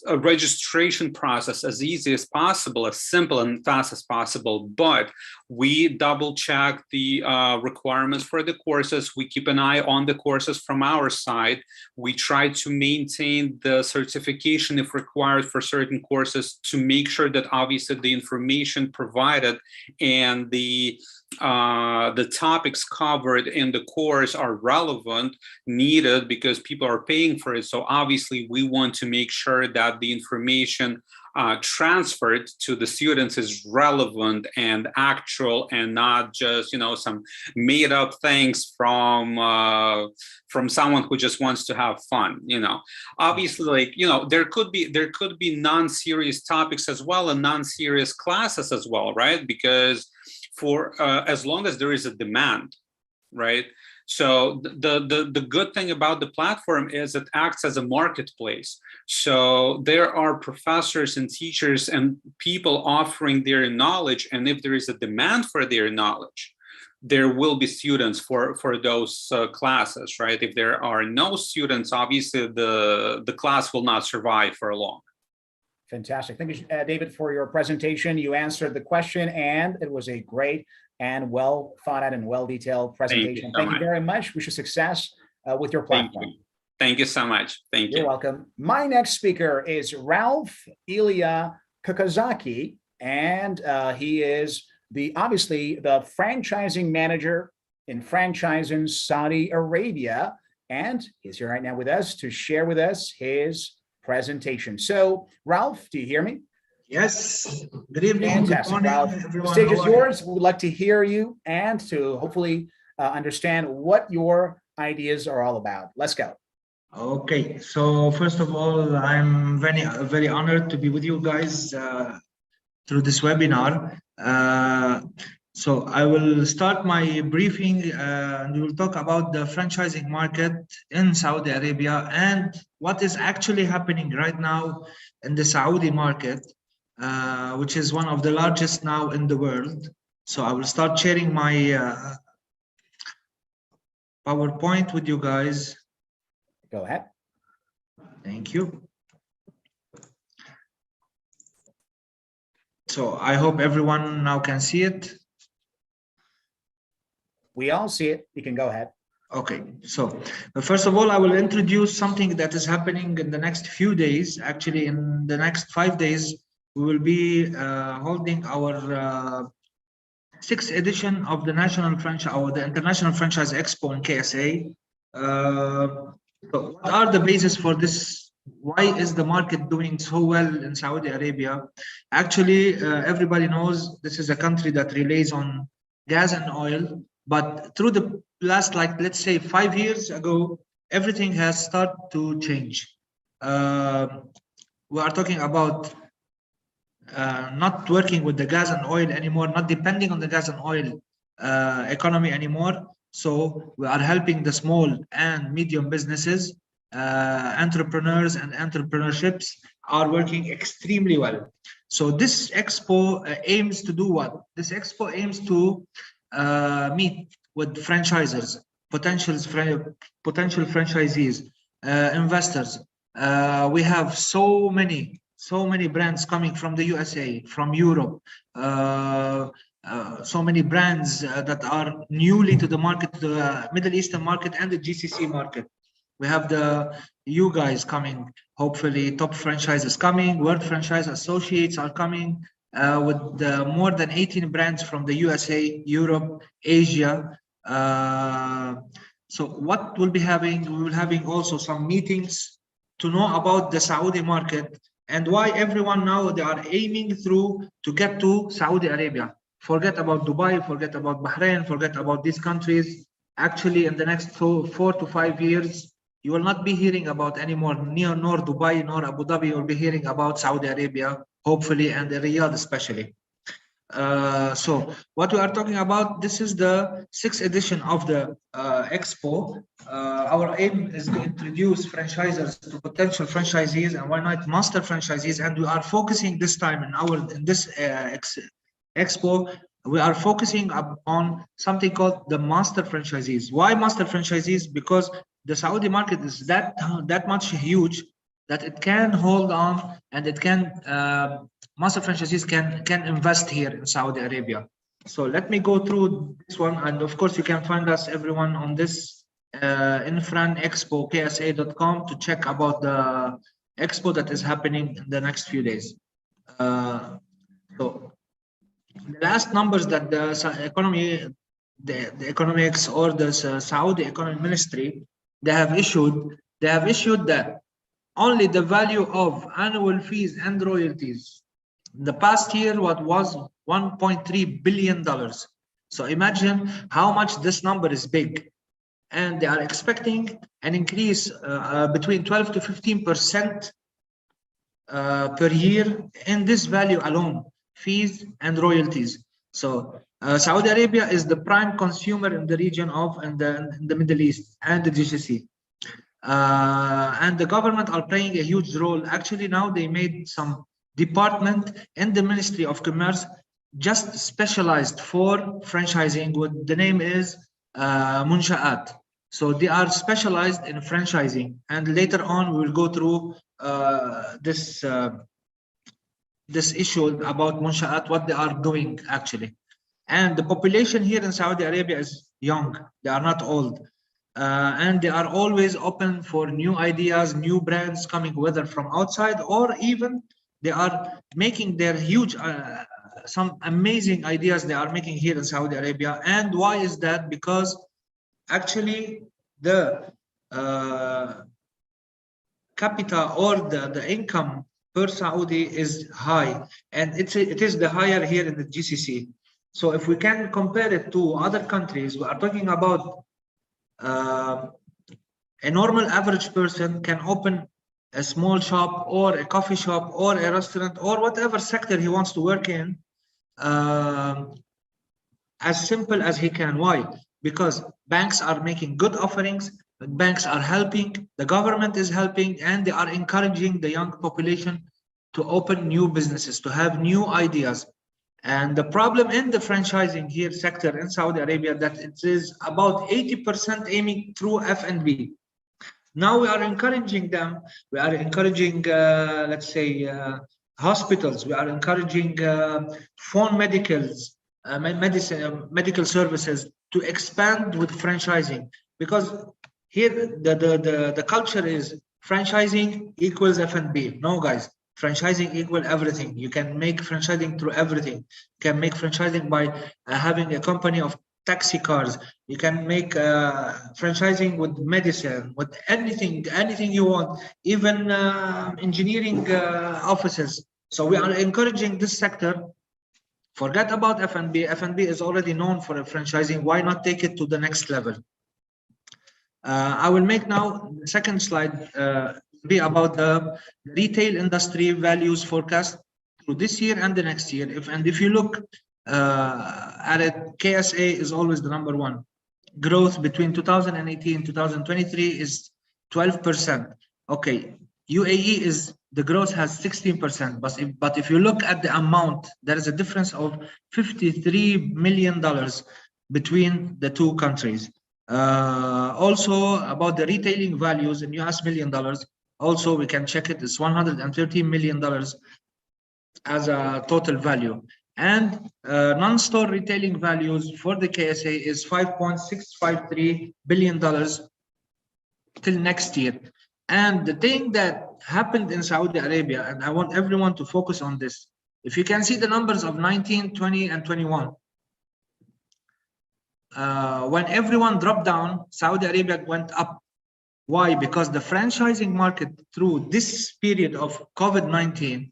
registration process as easy as possible, as simple and fast as possible, but we double check the requirements for the courses. We keep an eye on the courses from our side. We try to maintain the certification if required for certain courses, to make sure that obviously the information provided and the topics covered in the course are relevant, needed, because people are paying for it. So obviously we want to make sure that the information transferred to the students is relevant and actual, and not just, some made up things from someone who just wants to have fun. Obviously, there could be non-serious topics as well, and non-serious classes as well, right? Because for as long as there is a demand, right? So the good thing about the platform is it acts as a marketplace. So there are professors and teachers and people offering their knowledge, and if there is a demand for their knowledge, there will be students for those classes, right? If there are no students, obviously the class will not survive for long. Fantastic. Thank you, David, for your presentation. You answered the question, and it was a great and well thought out and well detailed presentation. Thank you very much. Wish you success with your platform. Thank you so much. Thank you. You're welcome. My next speaker is Ralph Ilya Kakazaki, and he is obviously the franchising manager in franchising Saudi Arabia, and he's here right now with us to share with us his presentation. So, Ralph, do you hear me? Yes. Good evening. Fantastic, Good morning, Ralph. everyone. The stage is How are you? yours. We would like to hear you and to hopefully understand what your ideas are all about. Let's go. Okay. So first of all, I'm very honored to be with you guys through this webinar. So I will start my briefing and we will talk about the franchising market in Saudi Arabia and what is actually happening right now in the Saudi market, which is one of the largest now in the world. So I will start sharing my PowerPoint with you guys. Go ahead. Thank you. So I hope everyone now can see it. We all see it. You can go ahead. Okay, so first of all, I will introduce something that is happening in the next few days. Actually, in the next 5 days, we will be holding our 6th edition of the National Franchise or the International Franchise Expo in KSA. So what are the basis for this? Why is the market doing so well in Saudi Arabia? Actually, everybody knows this is a country that relies on gas and oil, but through the last, like, let's say 5 years ago, everything has started to change. We are talking about not working with the gas and oil anymore, not depending on the gas and oil economy anymore. So we are helping the small and medium businesses, entrepreneurs and entrepreneurships are working extremely well. So this expo aims to do what? This expo aims to meet with franchisors, potential franchisees, investors. We have so many brands coming from the USA, from Europe, so many brands that are newly to the market, the Middle Eastern market and the GCC market. We have you guys coming, hopefully top franchises coming, World Franchise Associates are coming with more than 18 brands from the USA, Europe, Asia. So what we'll be having, we will having also some meetings to know about the Saudi market and why everyone now they are aiming through to get to Saudi Arabia. Forget about Dubai, forget about Bahrain, forget about these countries. Actually, in the next 4 to 5 years, you will not be hearing about anymore nor Dubai nor Abu Dhabi. You'll be hearing about Saudi Arabia, hopefully, and Riyadh especially. So what we are talking about, this is the 6th edition of the expo. Our aim is to introduce franchisors to potential franchisees and why not master franchisees, and we are focusing this time in this expo, we are focusing on something called the master franchisees. Why master franchisees? Because the Saudi market is that much huge that it can hold on and it can master franchisees can invest here in Saudi Arabia. So let me go through this one, and of course you can find us everyone on this infranexpo.ksa.com to check about the expo that is happening in the next few days. So the last numbers that the economics or the Saudi Economic Ministry they have issued that only the value of annual fees and royalties the past year what was $1.3 billion. So imagine how much this number is big, and they are expecting an increase between 12 to 15% per year in this value alone, fees and royalties. So Saudi Arabia is the prime consumer in the region of in the Middle East and the GCC. And the government are playing a huge role. Actually, now they made some department in the Ministry of Commerce just specialized for franchising. What the name is Munsha'at. So they are specialized in franchising. And later on, we will go through this issue about Munsha'at, what they are doing actually. And the population here in Saudi Arabia is young. They are not old. And they are always open for new ideas, new brands coming, whether from outside or even they are making their huge, some amazing ideas they are making here in Saudi Arabia. And why is that? Because actually the capita or the income per Saudi is high, and it is the higher here in the GCC. So if we can compare it to other countries, we are talking about a normal average person can open a small shop or a coffee shop or a restaurant or whatever sector he wants to work in, as simple as he can. Why? Because banks are making good offerings, banks are helping, the government is helping, and they are encouraging the young population to open new businesses, to have new ideas. And the problem in the franchising here sector in Saudi Arabia, that it is about 80% aiming through F&B. Now we are encouraging them. We are encouraging, let's say, hospitals. We are encouraging phone medicals, medical services to expand with franchising, because here the culture is franchising equals F&B. No, guys, franchising equals everything. You can make franchising through everything. You can make franchising by having a company of taxi cars. You can make franchising with medicine, with anything you want, even engineering offices. So we are encouraging this sector. Forget about F&B. F&B is already known for franchising. Why not take it to the next level? I will make now the second slide be about the retail industry values forecast through this year and the next year. If you look at it, KSA is always the number one. Growth between 2018 and 2023 is 12%. Okay, UAE is the growth has 16%, but if you look at the amount, there is a difference of $53 million between the two countries. Also about the retailing values in US million dollars, also we can check it. It's $113 million as a total value. And non-store retailing values for the KSA is $5.653 billion till next year. And the thing that happened in Saudi Arabia, and I want everyone to focus on this, if you can see the numbers of 19, 20, and 21, when everyone dropped down, Saudi Arabia went up. Why? Because the franchising market through this period of COVID-19,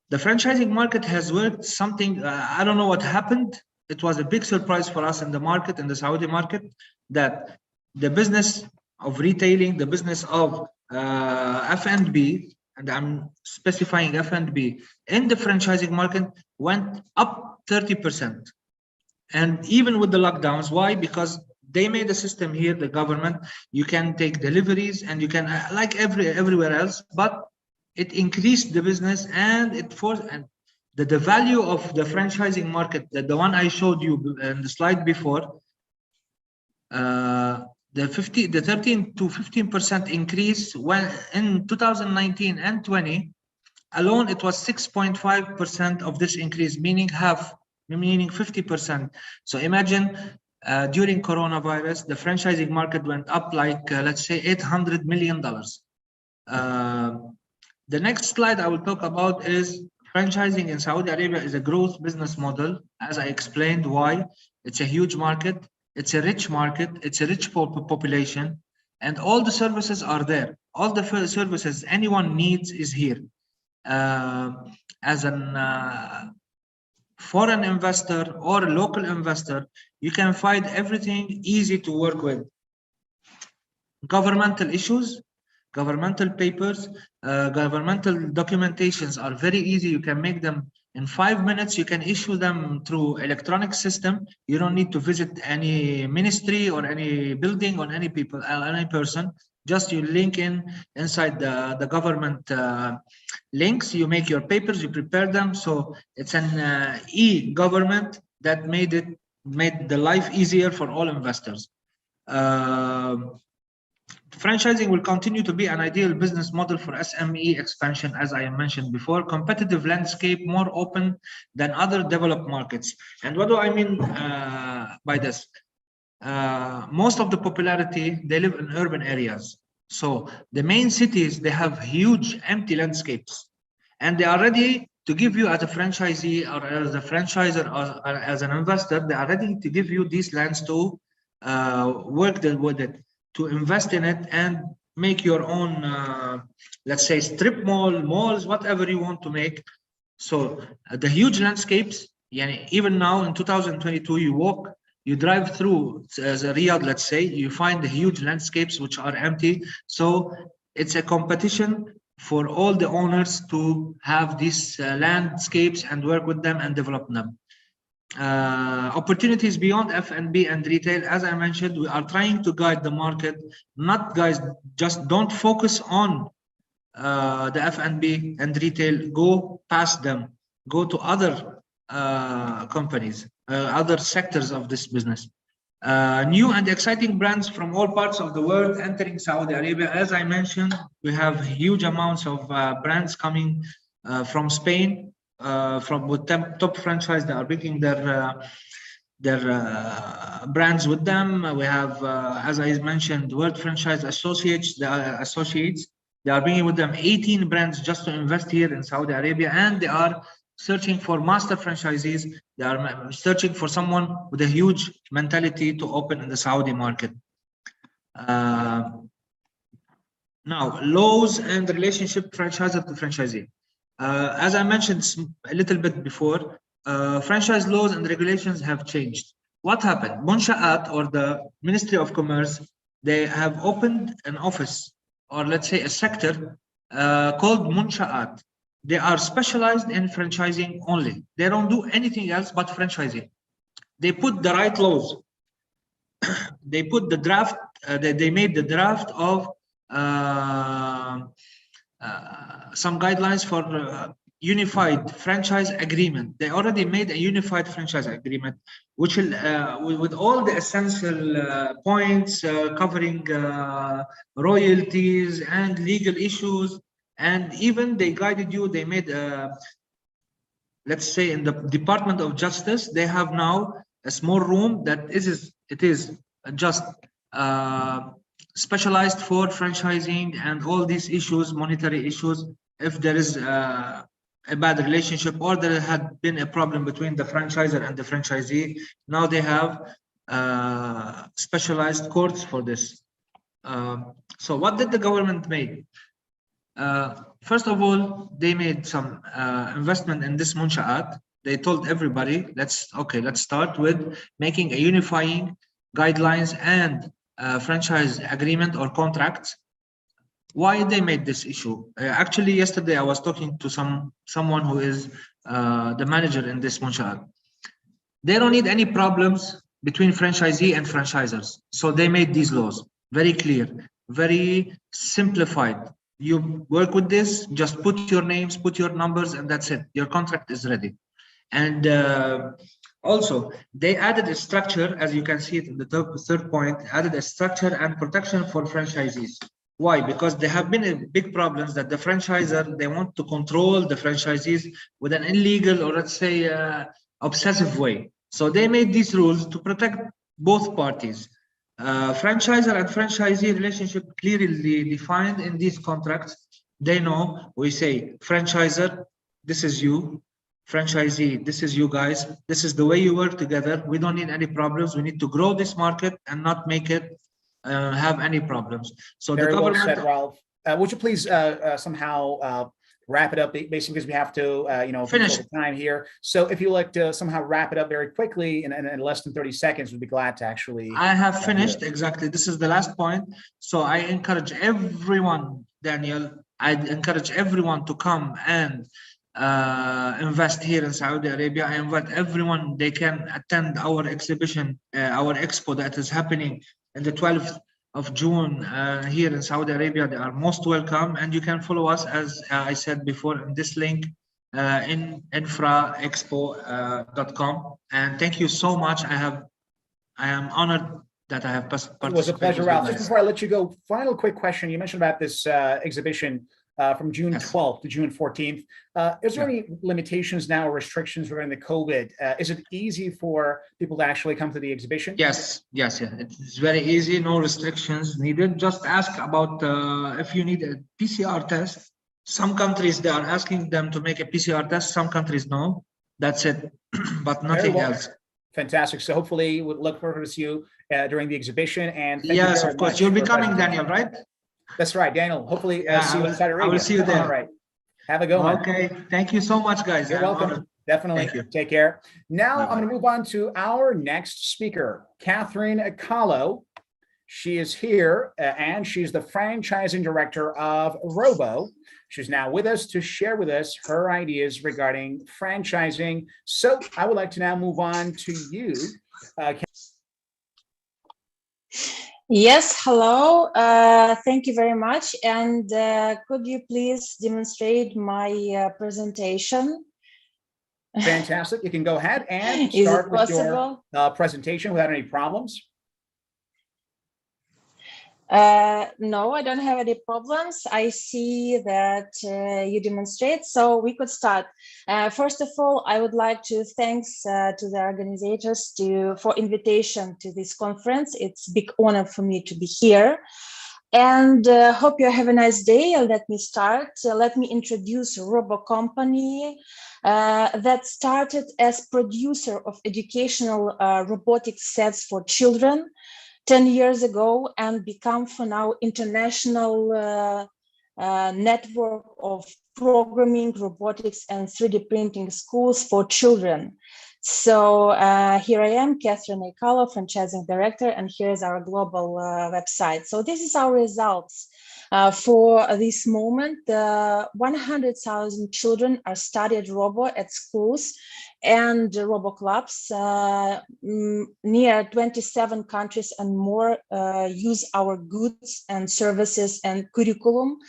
the franchising market has worked something, I don't know what happened. It was a big surprise for us in the market, in the Saudi market, that the business of retailing, the business of F&B, and I'm specifying F&B, in the franchising market went up 30%. And even with the lockdowns, why? Because they made a system here, the government, you can take deliveries and you can, like everywhere else, but it increased the business and it forced, and the value of the franchising market, the one I showed you in the slide before, the 13 to 15% increase when in 2019 and 20 alone, it was 6.5% of this increase, meaning half, meaning 50%. So imagine during coronavirus, the franchising market went up like, let's say $800 million. The next slide I will talk about is franchising in Saudi Arabia is a growth business model. As I explained why, it's a huge market, it's a rich market, it's a rich population, and all the services are there. All the services anyone needs is here. As an foreign investor or a local investor, you can find everything easy to work with. Governmental issues, governmental papers, governmental documentations are very easy. You can make them in 5 minutes. You can issue them through electronic system. You don't need to visit any ministry or any building or any people, any person. Just you link inside the government links. You make your papers, you prepare them. So it's an e-government that made the life easier for all investors. Franchising will continue to be an ideal business model for SME expansion, as I mentioned before. Competitive landscape, more open than other developed markets. And what do I mean by this? Most of the popularity, they live in urban areas. So the main cities, they have huge empty landscapes. and they are ready to give you as a franchisee or as a franchisor or as an investor. They are ready to give you these lands to work with it, to invest in it, and make your own, let's say, strip malls, whatever you want to make. So the huge landscapes, even now in 2022, you drive through as a Riyadh, let's say, you find the huge landscapes which are empty. So it's a competition for all the owners to have these landscapes and work with them and develop them. Opportunities beyond F&B and retail, as I mentioned, we are trying to guide the market. Not guys, just don't focus on the F&B and retail. Go past them, go to other companies, other sectors of this business. New and exciting brands from all parts of the world entering Saudi Arabia. As I mentioned, we have huge amounts of brands coming from Spain, from with top franchise that are bringing their brands with them. We have, as I mentioned, World Franchise Associates. They are bringing with them 18 brands just to invest here in Saudi Arabia, and they are searching for master franchisees. They are searching for someone with a huge mentality to open in the Saudi market. Now, laws and relationship franchisor to franchisee. As I mentioned a little bit before, franchise laws and regulations have changed. What happened? Munsha'at, or the Ministry of Commerce, they have opened an office, or let's say a sector called Munsha'at. They are specialized in franchising only. They don't do anything else but franchising. They put the right laws. They put the draft, they made the draft of some guidelines for unified franchise agreement. They already made a unified franchise agreement, which will, with all the essential points covering royalties and legal issues. And even they guided you, they made, let's say in the Department of Justice, they have now a small room that it is just specialized for franchising and all these issues, monetary issues. If there is a bad relationship or there had been a problem between the franchisor and the franchisee, now they have specialized courts for this. So what did the government make? First of all, they made some investment in this Munsha'at. They told everybody, let's start with making a unifying guidelines and franchise agreement or contracts. Why they made this issue? Actually, yesterday I was talking to someone who is the manager in this Munsha'at. They don't need any problems between franchisee and franchisors. So they made these laws very clear, very simplified. You work with this, just put your names, put your numbers, and that's it. Your contract is ready. And also, they added a structure, as you can see it in the third point, added a structure and protection for franchisees. Why? Because there have been a big problems that the franchisor, they want to control the franchisees with an illegal, or let's say obsessive way. So they made these rules to protect both parties. Franchisor and franchisee relationship clearly defined in these contracts. They know, we say, franchisor, this is you. Franchisee, this is you guys. This is the way you work together. We don't need any problems. We need to grow this market and not make it have any problems. So Very the government. Well said, Ralph. Would you please somehow wrap it up, basically, because we have to, finish time here. So if you like to somehow wrap it up very quickly in less than 30 seconds, we'd be glad to actually. I have finished, exactly. This is the last point. So I encourage everyone, Daniel, I encourage everyone to come and invest here in Saudi Arabia. I invite everyone, they can attend our exhibition, our expo that is happening on the 12th of June here in Saudi Arabia. They are most welcome, and you can follow us, as I said before, in this link in infraexpo.com. And thank you so much. I am honored that I have participated. It was a pleasure, Ralph. Just before I let you go, final quick question. You mentioned about this exhibition from June 12th to June 14th. Is there any limitations now or restrictions regarding the COVID? Is it easy for people to actually come to the exhibition? Yes. It's very easy. No restrictions needed. Just ask about if you need a PCR test. Some countries, they are asking them to make a PCR test. Some countries, no. That's it, but nothing well. else. Fantastic. So hopefully we'll look forward to see you during the exhibition. And thank you Yes, very of course. much You'll be for the coming, presentation. Daniel, right? That's right, Daniel. Hopefully Yeah, see you in Saudi Arabia. I will see you there. All right. Have a good one. Okay. Thank you so much, guys. You're I'm welcome. honored. Definitely. Thank you. Take care. Now Bye-bye. I'm going to move on to our next speaker, Catherine Kahlo. She is here and she's the franchising director of Robo. She's now with us to share with us her ideas regarding franchising. So I would like to now move on to you. Yes, hello. Thank you very much. And could you please demonstrate my presentation? Fantastic. You can go ahead and Is start it with your possible? presentation without any problems. No, I don't have any problems. I see that you demonstrate, so we could start. First of all, I would like to thanks to the organizers for invitation to this conference. It's a big honor for me to be here. And hope you have a nice day. Let me start. Let me introduce Robo Company that started as producer of educational robotic sets for children 10 years ago and become for now international network of programming, robotics, and 3D printing schools for children. So here I am, Catherine Kahlo, franchising director, and here's our global website. So this is our results. For this moment, 100,000 children are studied Robo at schools and Robo clubs. Near 27 countries and more use our goods and services and curriculum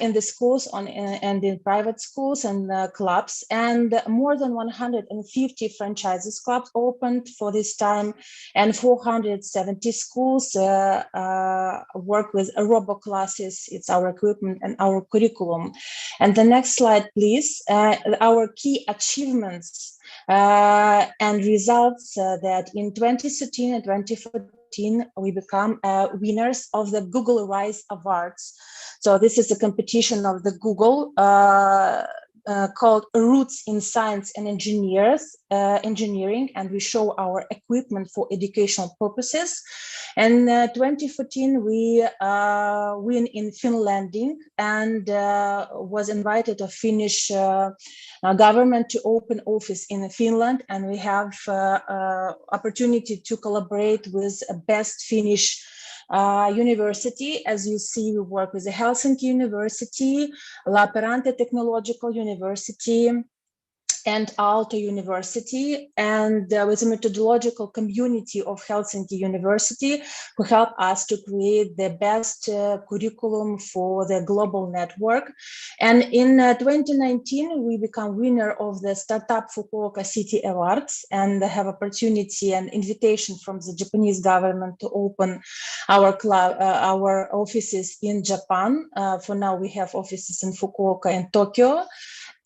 in the schools and in private schools and clubs, and more than 150 franchises clubs opened for this time, and 470 schools work with Robo classes. It's our equipment and our curriculum. And the next slide, please. Our key achievements and results that in 2013 and 2014 we become winners of the Google Rise Awards. So this is a competition of the Google called Roots in Science and Engineering, and we show our equipment for educational purposes. And 2014, we win in Finlanding and was invited to Finnish government to open office in Finland, and we have opportunity to collaborate with a best Finnish university. As you see, we work with the Helsinki University, Lappeenranta Technological University, and Aalto University, and with a methodological community of Helsinki University who help us to create the best curriculum for the global network. And in 2019, we become winner of the Startup Fukuoka City Awards and have opportunity and invitation from the Japanese government to open our club, our offices in Japan. For now, we have offices in Fukuoka and Tokyo.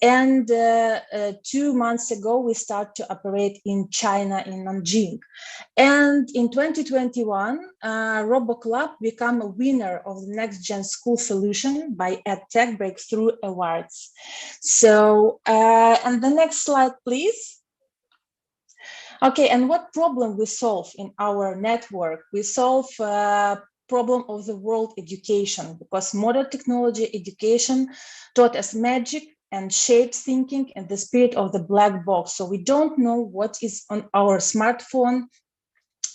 And 2 months ago, we start to operate in China, in Nanjing. And in 2021, Robo Club became a winner of the Next Gen School Solution by EdTech Breakthrough Awards. So, and the next slide, please. Okay, and what problem we solve in our network? We solve problem of the world education, because modern technology education taught us magic and shape thinking and the spirit of the black box. So we don't know what is on our smartphone.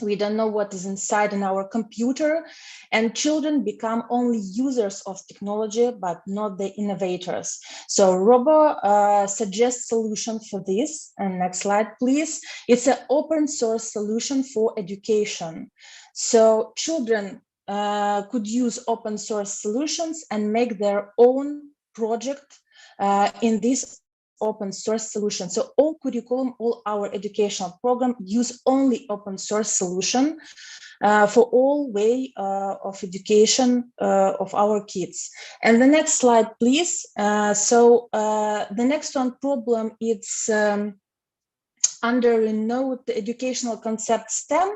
We don't know what is inside in our computer, and children become only users of technology, but not the innovators. So Robo suggests solution for this. And next slide, please. It's an open source solution for education. So children could use open source solutions and make their own project in this open source solution. So all curriculum, all our educational program use only open source solution for all way of education of our kids. And the next slide, please. The next one problem, it's under renowned educational concept STEM,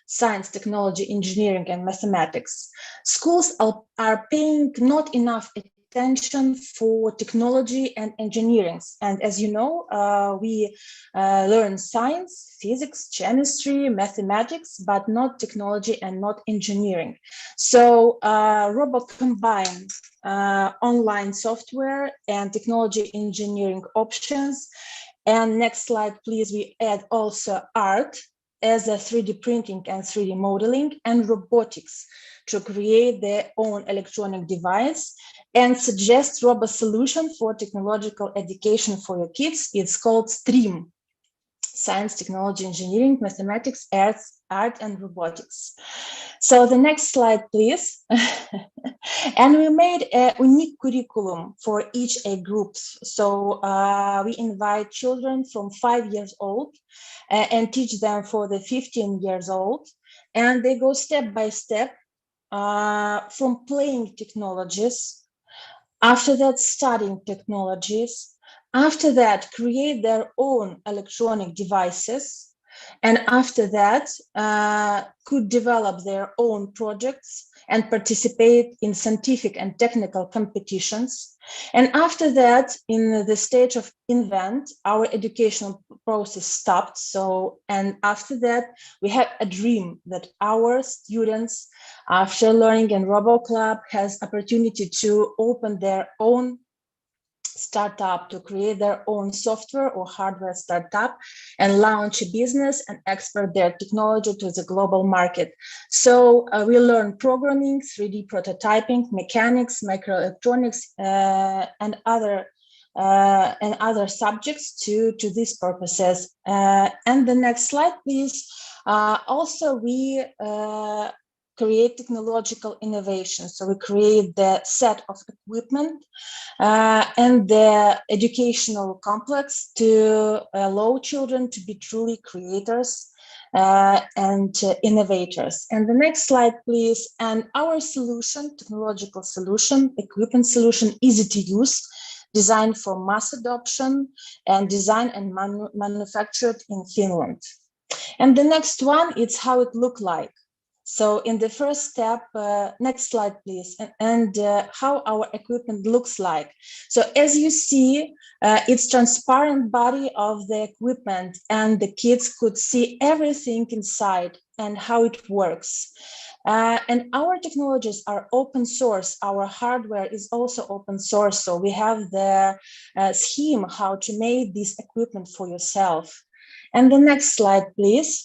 science, technology, engineering, and mathematics. Schools are paying not enough attention for technology and engineering. And as you know, we learn science, physics, chemistry, mathematics, but not technology and not engineering. So Robo combines online software and technology engineering options. And next slide, please. We add also art as a 3D printing and 3D modeling and robotics to create their own electronic device and suggest robot solution for technological education for your kids. It's called STREAM: Science, Technology, Engineering, Mathematics, Art and Robotics. So the next slide, please. And we made a unique curriculum for each age groups. So we invite children from 5 years old and teach them for the 15 years old. And they go step by step from playing technologies, after that studying technologies, after that create their own electronic devices, and after that could develop their own projects and participate in scientific and technical competitions. And after that, in the stage of invent, our educational process stopped. So, and after that, we have a dream that our students, after learning in Robo Club, has opportunity to open their own startup, to create their own software or hardware startup and launch a business and export their technology to the global market. So we learn programming, 3D prototyping, mechanics, microelectronics, and other subjects to these purposes. And the next slide, please. Also, we create technological innovation. So we create the set of equipment and the educational complex to allow children to be truly creators and innovators. And the next slide, please. And our solution, technological solution, equipment solution, easy to use, designed for mass adoption and designed and manufactured in Finland. And the next one, it's how it looked like. So in the first step, next slide, please, and how our equipment looks like. So as you see, it's transparent body of the equipment, and the kids could see everything inside and how it works. And our technologies are open source. Our hardware is also open source. So we have the scheme how to make this equipment for yourself. And the next slide, please.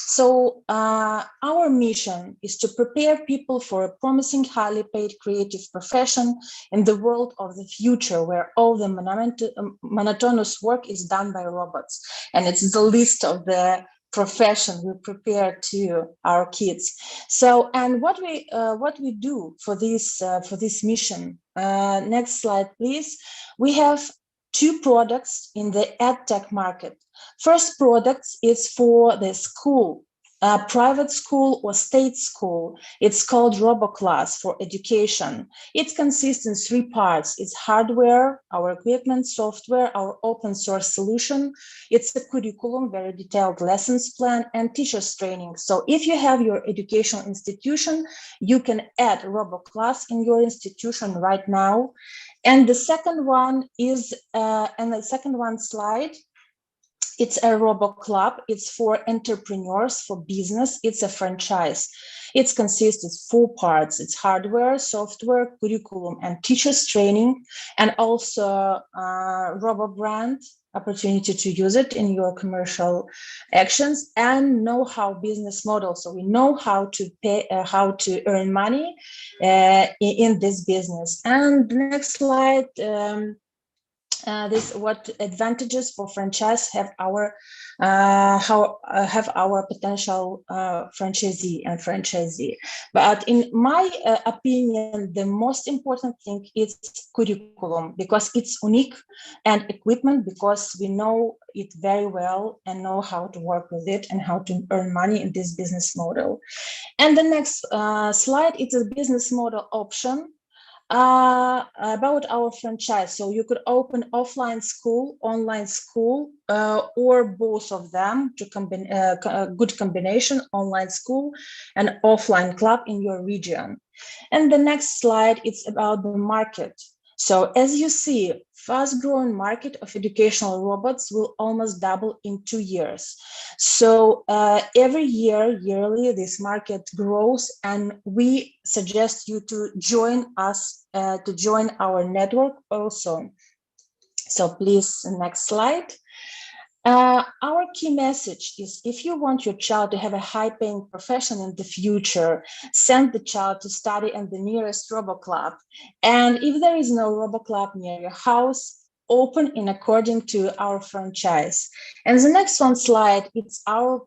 So our mission is to prepare people for a promising, highly paid creative profession in the world of the future, where all the monotonous work is done by robots. And it's the list of the profession we prepare to our kids. So, and what we do for this mission. Next slide, please. We have 2 products in the EdTech market. First product is for the school, private school or state school. It's called RoboClass for education. It consists in 3 parts. It's hardware, our equipment, software, our open source solution. It's a curriculum, very detailed lessons plan, and teachers training. So if you have your educational institution, you can add RoboClass in your institution right now. And the second one is, and the second one slide, it's a Robo Club. It's for entrepreneurs, for business. It's a franchise. It consists of 4 parts. It's hardware, software, curriculum, and teachers training, and also Robo brand, opportunity to use it in your commercial actions, and know-how business model. So we know how to pay, how to earn money in this business. And the next slide. This what advantages for franchise have our potential franchisee. But in my opinion, the most important thing is curriculum, because it's unique, and equipment, because we know it very well and know how to work with it and how to earn money in this business model. And the next slide, it's a business model option. About our franchise, so you could open offline school, online school, or both of them to combine a good combination, online school and offline club in your region. And the next slide, it's about the market. So as you see, fast-growing market of educational robots will almost double in 2 years. So every year, yearly, this market grows, and we suggest you to join us, to join our network also. So please, next slide. Our key message is, if you want your child to have a high-paying profession in the future, send the child to study in the nearest Robo Club. And if there is no Robo Club near your house, open in according to our franchise. And the next one slide, it's our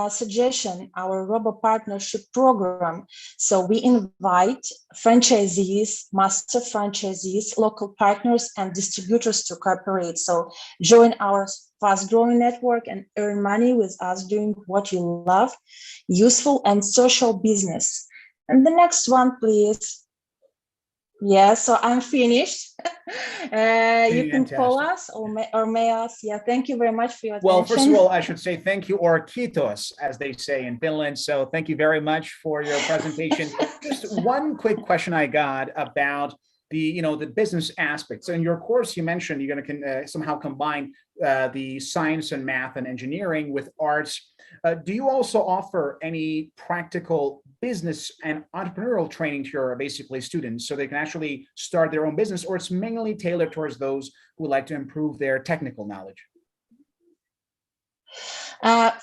suggestion, our Robo Partnership Program. So we invite franchisees, master franchisees, local partners, and distributors to cooperate. So join our fast-growing network and earn money with us doing what you love, useful and social business. And the next one, please. Yeah, so I'm finished. You can call us or mail us. Yeah, thank you very much for your attention. Well, first of all, I should say thank you, or kiitos, as they say in Finland. So thank you very much for your presentation. Just one quick question I got about the business aspect. So in your course, you mentioned you're going to somehow combine the science and math and engineering with arts. Do you also offer any practical business and entrepreneurial training to your basically students so they can actually start their own business, or it's mainly tailored towards those who would like to improve their technical knowledge?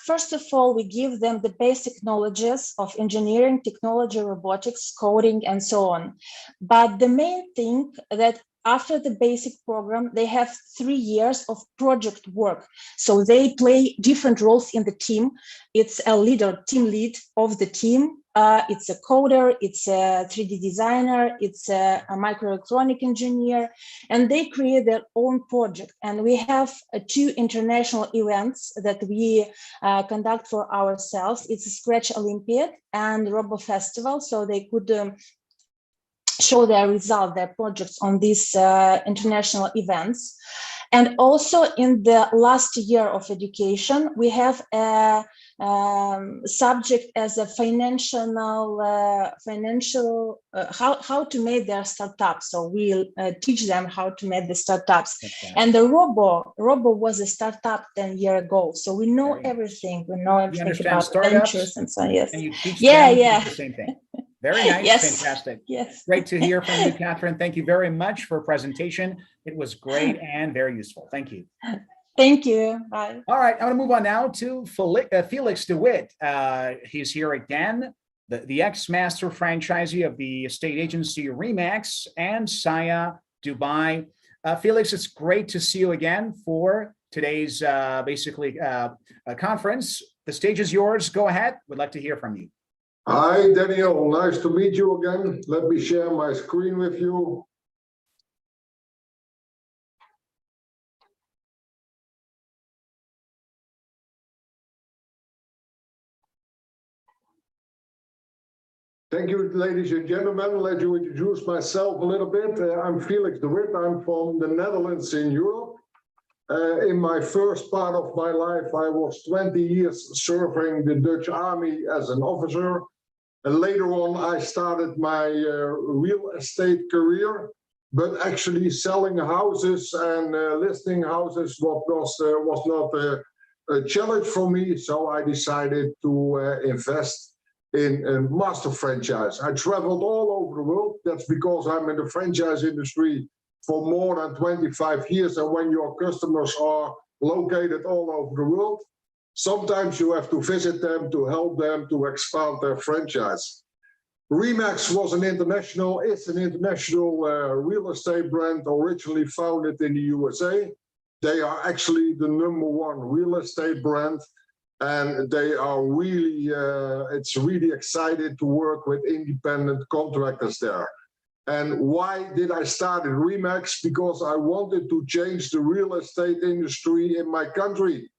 First of all, we give them the basic knowledges of engineering, technology, robotics, coding, and so on. But the main thing that after the basic program, they have 3 years of project work. So they play different roles in the team. It's a leader, team lead of the team. It's a coder, it's a 3D designer, it's a microelectronic engineer, and they create their own project. And we have 2 international events that we conduct for ourselves. It's a Scratch Olympiad and Robo Festival, so they could show their result, their projects on these international events. And also in the last year of education, we have a subject as a how to make their startups. So we'll teach them how to make the startups. And the Robo was a startup 10 years ago. So we know everything. We know everything about ventures and so on. Yes. And you teach them the same thing. Very nice. Yes. Fantastic. Yes. Great to hear from you, Catherine. Thank you very much for presentation. It was great and very useful. Thank you. Thank you. Bye. All right. I'm going to move on now to Felix DeWitt. He's here again, the ex-master franchisee of the estate agency Remax and Saya Dubai. Felix, it's great to see you again for today's conference. The stage is yours. Go ahead. We'd like to hear from you. Hi, Daniel. Nice to meet you again. Let me share my screen with you. Thank you, ladies and gentlemen. Let me introduce myself a little bit. I'm Felix DeWitt. I'm from the Netherlands in Europe. In my first part of my life, I was 20 years serving the Dutch Army as an officer. And later on, I started my real estate career, but actually selling houses and listing houses was not a challenge for me. So I decided to invest in a master franchise. I traveled all over the world. That's because I'm in the franchise industry for more than 25 years. And when your customers are located all over the world, sometimes you have to visit them to help them to expand their franchise. Remax is an international real estate brand originally founded in the USA. They are actually the #1 real estate brand, and they are really, it's really excited to work with independent contractors there. And why did I start at Remax? Because I wanted to change the real estate industry in my country.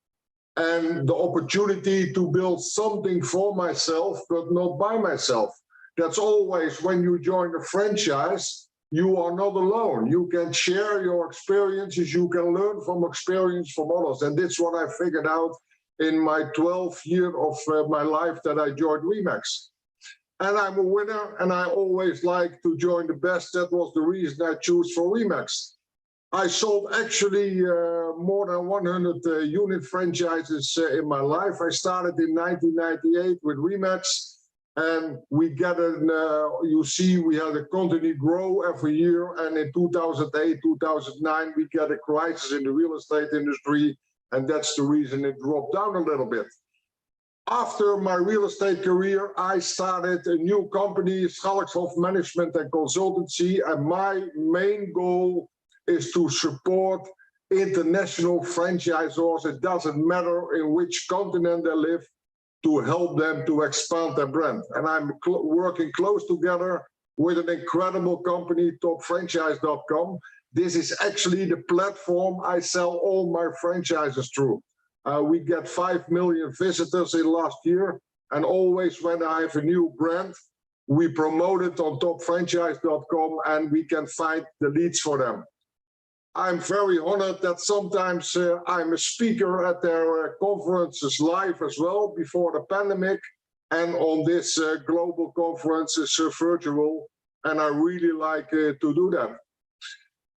And the opportunity to build something for myself, but not by myself. That's always when you join a franchise, you are not alone. You can share your experiences. You can learn from experience from others. And that's what I figured out in my 12th year of my life that I joined Remax. And I'm a winner, and I always like to join the best. That was the reason I chose for Remax. I sold actually more than 100 unit franchises in my life. I started in 1998 with Remax. And we get you see, we had a continued grow every year. And in 2008, 2009, we get a crisis in the real estate industry. And that's the reason it dropped down a little bit. After my real estate career, I started a new company, Schalkshof Management and Consultancy. And my main goal is to support international franchisors. It doesn't matter in which continent they live, to help them to expand their brand. And I'm working close together with an incredible company, topfranchise.com. This is actually the platform I sell all my franchises through. We get 5 million visitors in last year. And always when I have a new brand, we promote it on topfranchise.com and we can find the leads for them. I'm very honored that sometimes I'm a speaker at their conferences live as well before the pandemic, and on this global conference is virtual, and I really like to do that.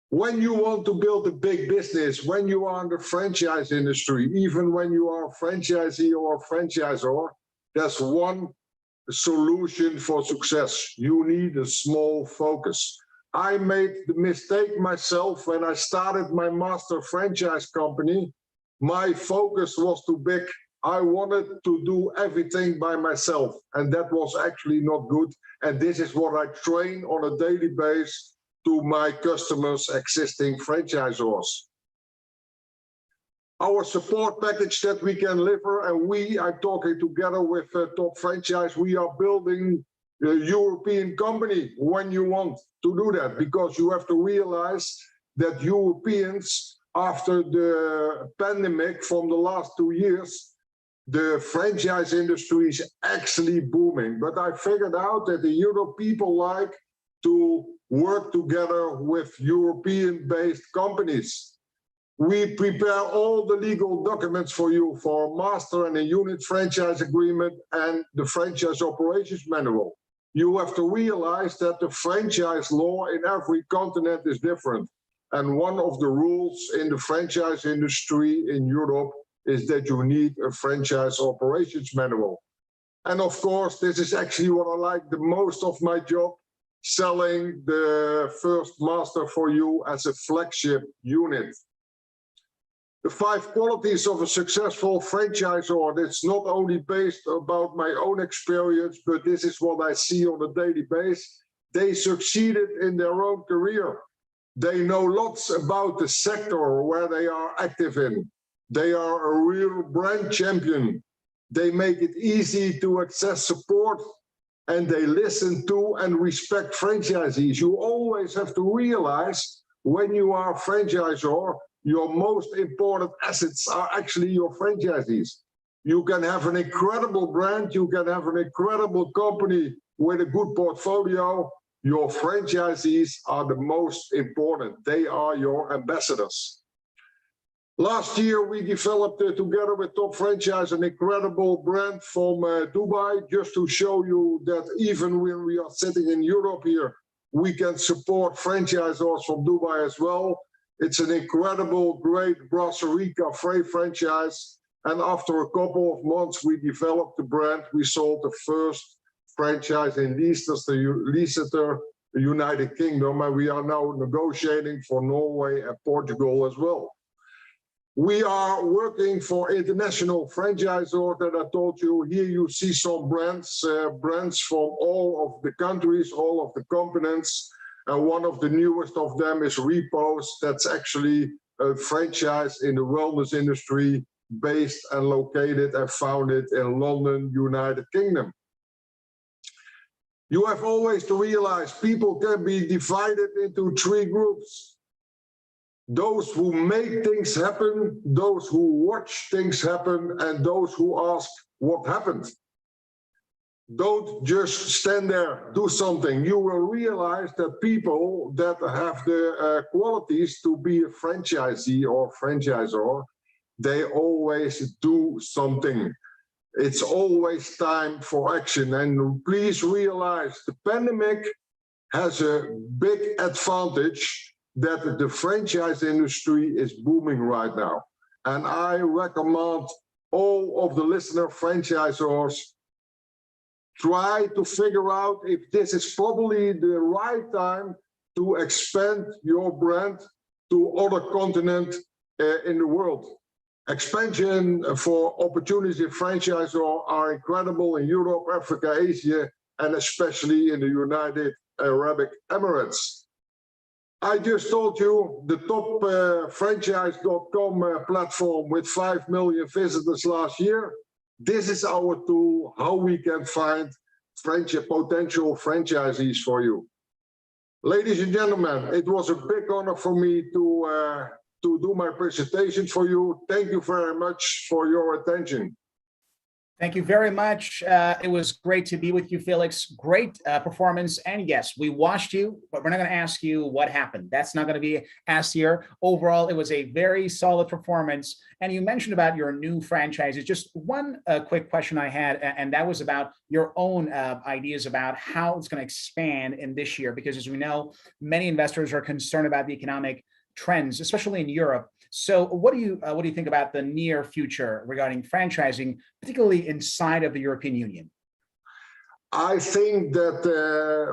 When you want to build a big business, when you are in the franchise industry, even when you are a franchisee or a franchisor, there's one solution for success. You need a small focus. I made the mistake myself when I started my master franchise company. My focus was too big. I wanted to do everything by myself, and that was actually not good. And this is what I train on a daily basis to my customers, existing franchisors. Our support package that we can deliver, and I'm talking together with Top Franchise, we are building a European company when you want to do that, because you have to realize that Europeans, after the pandemic from the last 2 years, the franchise industry is actually booming. But I figured out that the Europe people like to work together with European-based companies. We prepare all the legal documents for you for a master and a unit franchise agreement and the franchise operations manual. You have to realize that the franchise law in every continent is different. And one of the rules in the franchise industry in Europe is that you need a franchise operations manual. And of course, this is actually what I like the most of my job, selling the first master for you as a flagship unit. The 5 qualities of a successful franchisor, it's not only based about my own experience, but this is what I see on a daily basis. They succeeded in their own career. They know lots about the sector where they are active in. They are a real brand champion. They make it easy to access support, and they listen to and respect franchisees. You always have to realize when you are a franchisor, your most important assets are actually your franchisees. You can have an incredible brand, you can have an incredible company with a good portfolio. Your franchisees are the most important. They are your ambassadors. Last year, we developed together with Top Franchise an incredible brand from Dubai, just to show you that even when we are sitting in Europe here, we can support franchisors from Dubai as well. It's an incredible, great brasserie cafe franchise. And after a couple of months, we developed the brand. We sold the first franchise in Leicester, the United Kingdom, and we are now negotiating for Norway and Portugal as well. We are working for international franchisors that I told you. Here you see some brands, brands from all of the countries, all of the continents. And one of the newest of them is Repose. That's actually a franchise in the wellness industry, based and located and founded in London, United Kingdom. You have always to realize people can be divided into 3 groups. Those who make things happen, those who watch things happen, and those who ask what happened. Don't just stand there, do something. You will realize that people that have the qualities to be a franchisee or franchisor, they always do something. It's always time for action. And please realize the pandemic has a big advantage that the franchise industry is booming right now. And I recommend all of the listener franchisors try to figure out if this is probably the right time to expand your brand to other continents in the world. Expansion for opportunities in franchise are incredible in Europe, Africa, Asia, and especially in the United Arab Emirates. I just told you the top franchise.com platform with 5 million visitors last year. This is our tool, how we can find potential franchisees for you. Ladies and gentlemen, it was a big honor for me to do my presentation for you. Thank you very much for your attention. Thank you very much. It was great to be with you, Felix. Great performance. And yes, we watched you, but we're not going to ask you what happened. That's not going to be asked here. Overall, it was a very solid performance. And you mentioned about your new franchises. Just one quick question I had, and that was about your own ideas about how it's going to expand in this year. Because as we know, many investors are concerned about the economic trends, especially in Europe. So what do you think about the near future regarding franchising, particularly inside of the European Union? I think that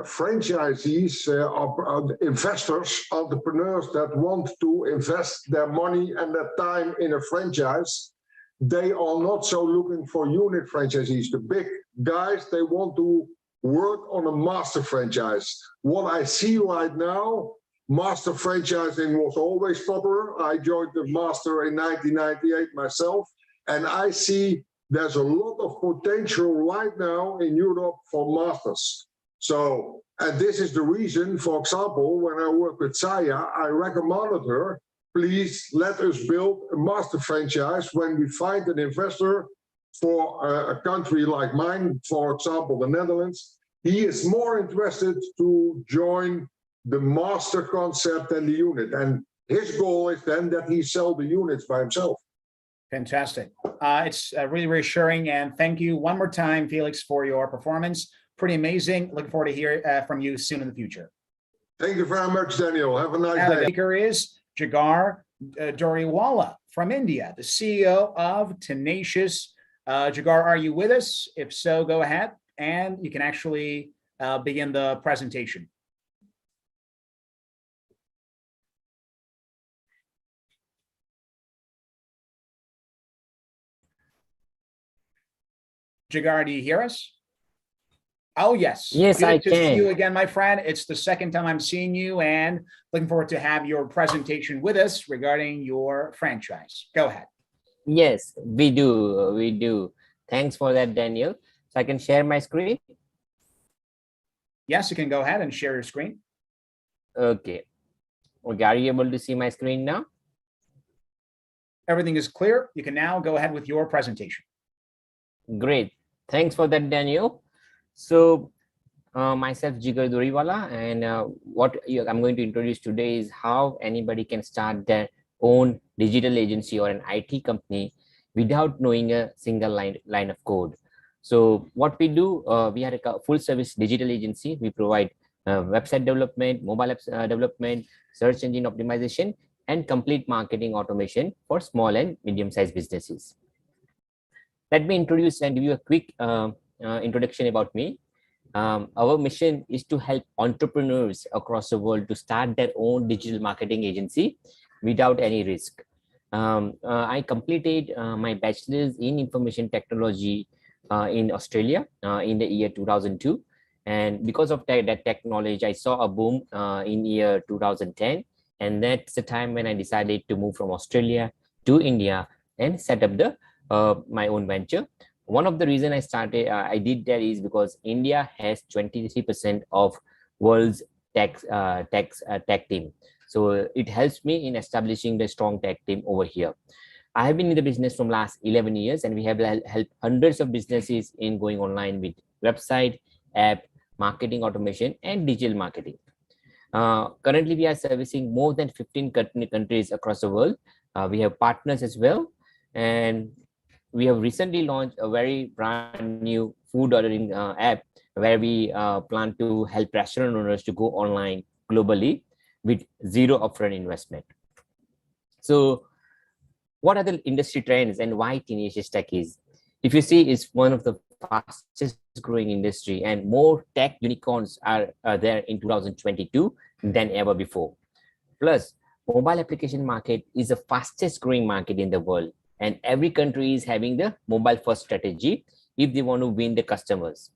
franchisees are investors, entrepreneurs that want to invest their money and their time in a franchise. They are not so looking for unit franchisees. The big guys, they want to work on a master franchise. What I see right now, master franchising was always popular. I joined the master in 1998 myself, and I see there's a lot of potential right now in Europe for masters. So, and this is the reason, for example, when I work with Saya, I recommended her, please let us build a master franchise when we find an investor for a country like mine, for example, the Netherlands. He is more interested to join the master concept and the unit. And his goal is then that he sell the units by himself. Fantastic. It's really reassuring. And thank you one more time, Felix, for your performance. Pretty amazing. Looking forward to hear from you soon in the future. Thank you very much, Daniel. Have a nice day. The speaker is Jigar Doriwala from India, the CEO of Tenacious. Jigar, are you with us? If so, go ahead and you can actually begin the presentation. Jigar, do you hear us? Oh, yes. Yes, Good I to can. see you again, my friend. It's the second time I'm seeing you and looking forward to have your presentation with us regarding your franchise. Go ahead. Yes, we do. We do. Thanks for that, Daniel. So I can share my screen. Yes, you can go ahead and share your screen. Okay. Okay, are you able to see my screen now? Everything is clear. You can now go ahead with your presentation. Great. Thanks for that, Daniel. So myself, Jigar Doriwala, and I'm going to introduce today is how anybody can start their own digital agency or an IT company without knowing a single line of code. So what we do, we are a full service digital agency. We provide website development, mobile apps development, search engine optimization, and complete marketing automation for small and medium-sized businesses. Let me introduce and give you a quick introduction about me. Our mission is to help entrepreneurs across the world to start their own digital marketing agency without any risk. I completed my bachelor's in information technology in Australia in the year 2002. And because of that tech knowledge, I saw a boom in year 2010. And that's the time when I decided to move from Australia to India and set up my own venture. One of the reasons I did that is because India has 23% of world's tech team. So it helps me in establishing the strong tech team over here. I have been in the business from last 11 years, and we have helped hundreds of businesses in going online with website, app, marketing automation, and digital marketing. Currently, we are servicing more than 15 countries across the world. We have partners as well. And we have recently launched a very brand new food ordering app where we plan to help restaurant owners to go online globally with zero upfront investment. So what are the industry trends and why teenage tech is? If you see, it's one of the fastest growing industry, and more tech unicorns are there in 2022 than ever before. Plus, mobile application market is the fastest growing market in the world, and every country is having the mobile first strategy if they want to win the customers.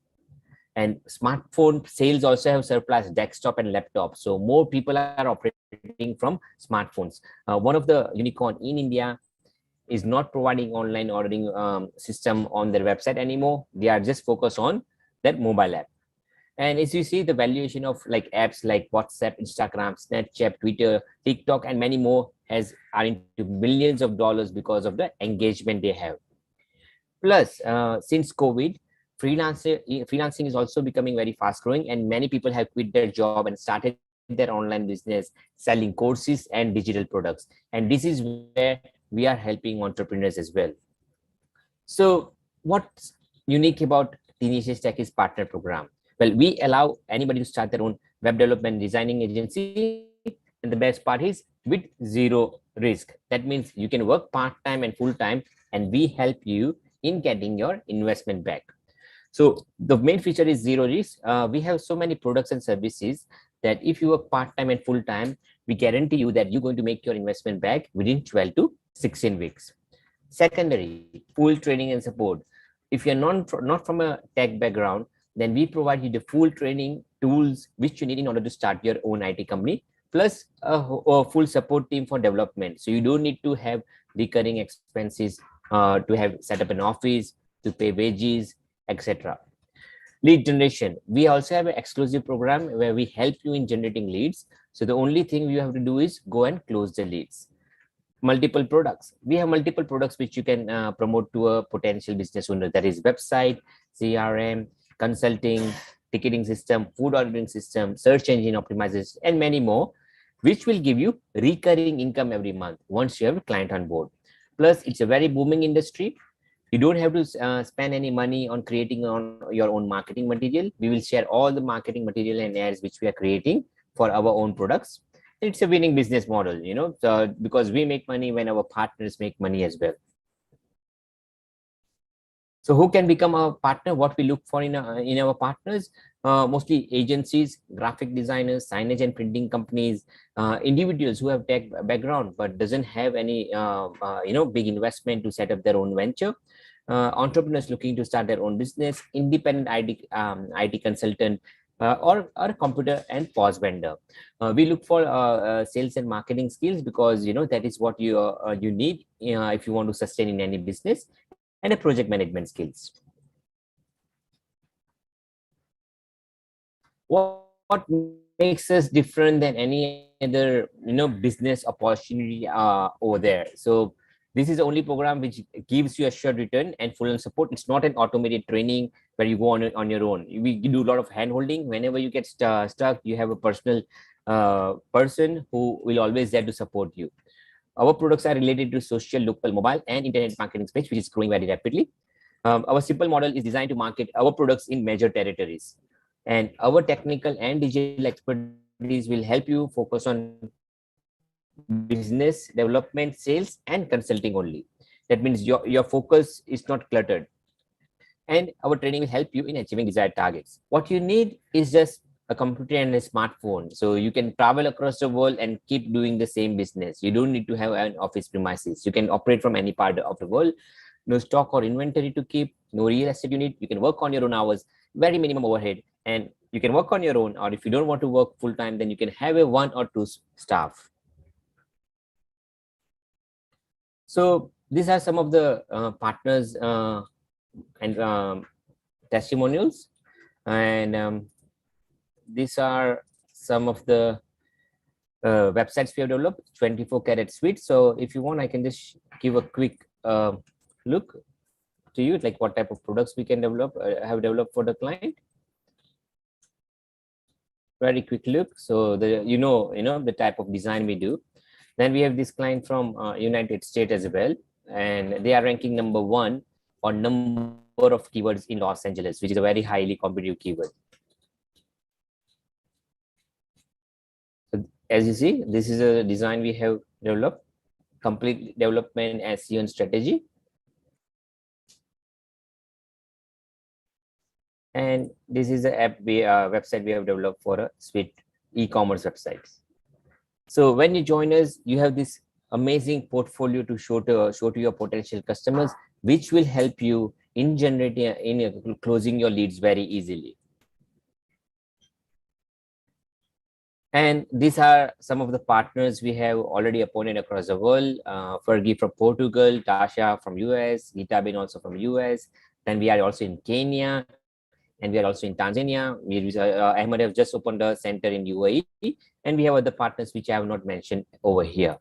And smartphone sales also have surpassed desktop and laptops, so more people are operating from smartphones. One of the unicorn in India is not providing online ordering system on their website anymore. They are just focused on that mobile app. And as you see, the valuation of like apps like WhatsApp, Instagram, Snapchat, Twitter, TikTok, and many more are into millions of dollars because of the engagement they have. Plus, since COVID, freelancing is also becoming very fast growing, and many people have quit their job and started their online business, selling courses and digital products. And this is where we are helping entrepreneurs as well. So what's unique about Teenage Tech is partner program? Well, we allow anybody to start their own web development designing agency. And the best part is with zero risk. That means you can work part-time and full-time, and we help you in getting your investment back. So the main feature is zero risk. We have so many products and services that if you work part-time and full-time, we guarantee you that you're going to make your investment back within 12 to 16 weeks. Secondary, full training and support. If you're not from a tech background, then we provide you the full training tools which you need in order to start your own IT company, plus a full support team for development. So you don't need to have recurring expenses to have set up an office, to pay wages, etc. Lead generation. We also have an exclusive program where we help you in generating leads. So the only thing you have to do is go and close the leads. Multiple products. We have multiple products which you can promote to a potential business owner. That is website, CRM, consulting, ticketing system, food ordering system, search engine optimizers, and many more, which will give you recurring income every month once you have a client on board. Plus, it's a very booming industry. You don't have to spend any money on creating your own marketing material. We will share all the marketing material and ads which we are creating for our own products. It's a winning business model, because we make money when our partners make money as well. So who can become a partner? What we look for in our partners? Mostly agencies, graphic designers, signage and printing companies, individuals who have tech background but doesn't have any big investment to set up their own venture, entrepreneurs looking to start their own business, independent IT consultant, or a computer and POS vendor. We look for sales and marketing skills because that is what you need if you want to sustain in any business, and a project management skills. What makes us different than any other business opportunity over there? So this is the only program which gives you a sure return and full support. It's not an automated training where you go on your own. We do a lot of hand holding. Whenever you get stuck, you have a personal person who will always there to support you. Our products are related to social, local, mobile, and internet marketing space, which is growing very rapidly. Our simple model is designed to market our products in major territories. And our technical and digital expertise will help you focus on business development, sales, and consulting only. That means your focus is not cluttered. And our training will help you in achieving desired targets. What you need is just a computer and a smartphone, so you can travel across the world and keep doing the same business. You don't need to have an office premises. You can operate from any part of the world. No stock or inventory to keep, no real estate you need. You can work on your own hours, very minimum overhead, and you can work on your own, or if you don't want to work full-time, then you can have a 1 or 2 staff. So these are some of the partners and testimonials, and these are some of the websites we have developed, 24 karat suite. So if you want, I can just give a quick look. to you, like what type of products we can develop, have developed for the client. Very quick look. So the the type of design we do. Then we have this client from United States as well, and they are ranking #1 on number of keywords in Los Angeles, which is a very highly competitive keyword. So as you see, this is a design we have developed, complete development SEO and strategy. And this is the app website we have developed for a suite e-commerce websites. So when you join us, you have this amazing portfolio to show to your potential customers, which will help you in generating closing your leads very easily. And these are some of the partners we have already appointed across the world. Fergie from Portugal, Tasha from US, Gita Bin also from US. Then we are also in Kenya, and we are also in Tanzania. Ahmed have just opened a center in UAE, and we have other partners which I have not mentioned over here.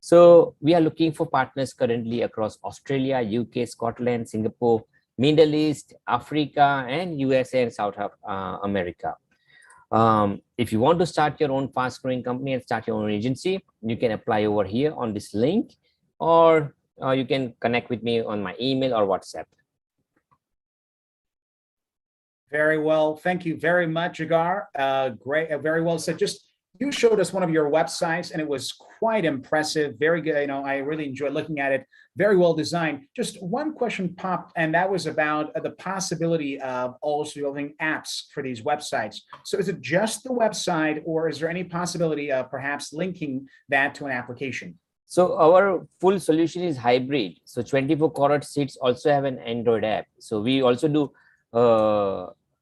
So we are looking for partners currently across Australia, UK, Scotland, Singapore, Middle East, Africa, and USA and South America. If you want to start your own fast-growing company and start your own agency, you can apply over here on this link, or you can connect with me on my email or WhatsApp. Very well. Thank you very much, Jigar. Great. Very well said. You showed us one of your websites, and it was quite impressive. Very good. I really enjoyed looking at it. Very well designed. Just one question popped, and that was about the possibility of also building apps for these websites. So is it just the website, or is there any possibility of perhaps linking that to an application? So our full solution is hybrid. So 24-carat seats also have an Android app. So we also do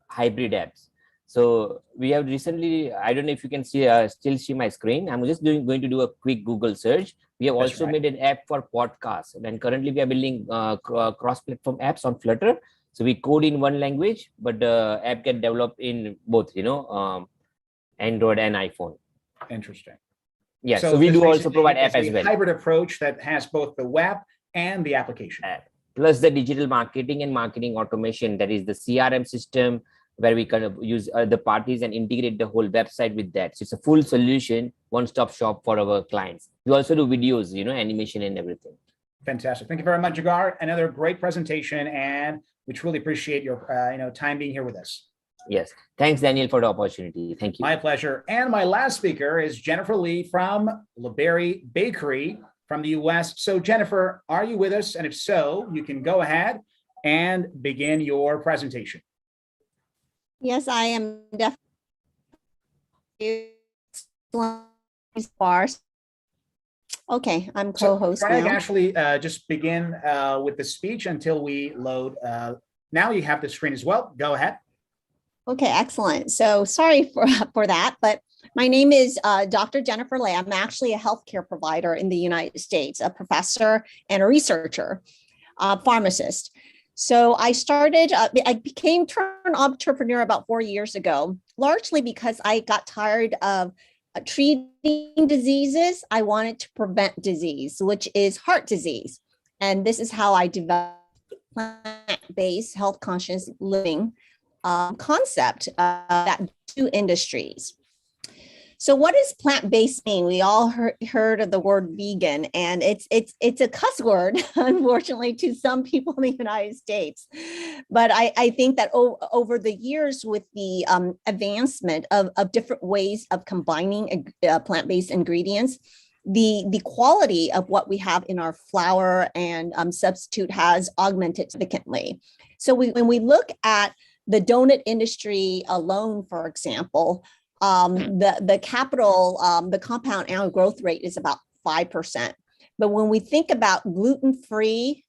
hybrid apps. So we have recently, I don't know if you can see still see my screen. I'm just going to do a quick Google search. We have also made an app for podcasts, and currently we are building cross-platform apps on Flutter. So we code in one language, but the app can develop in both, Android and iPhone. Interesting. Yeah, so we do also provide app as well. Hybrid approach that has both the web and the application. Plus the digital marketing and marketing automation, that is the CRM system, where we kind of use the parties and integrate the whole website with that. So it's a full solution, one-stop shop for our clients. We also do videos, animation and everything. Fantastic. Thank you very much, Jigar. Another great presentation, and we truly appreciate your time being here with us. Yes. Thanks, Daniel, for the opportunity. Thank you. My pleasure. And my last speaker is Jennifer Lee from LeBerry Bakery from the US. So Jennifer, are you with us? And if so, you can go ahead and begin your presentation. Yes, I am definitely. Okay, I'm co-host now. Actually, just begin with the speech until we load. Now you have the screen as well. Go ahead. Okay, excellent. So sorry for that, but my name is Dr. Jennifer Lay. I'm actually a healthcare provider in the United States, a professor and a researcher, pharmacist. So I became an entrepreneur about 4 years ago, largely because I got tired of treating diseases. I wanted to prevent disease, which is heart disease. And this is how I developed plant-based health conscious living concept that two industries. So what does plant-based mean? We all heard of the word vegan, and it's a cuss word, unfortunately, to some people in the United States. But I think that over the years, with the advancement of different ways of combining plant-based ingredients, the quality of what we have in our flour and substitute has augmented significantly. So when we look at the donut industry alone, for example, the compound annual growth rate is about 5%. But when we think about gluten-free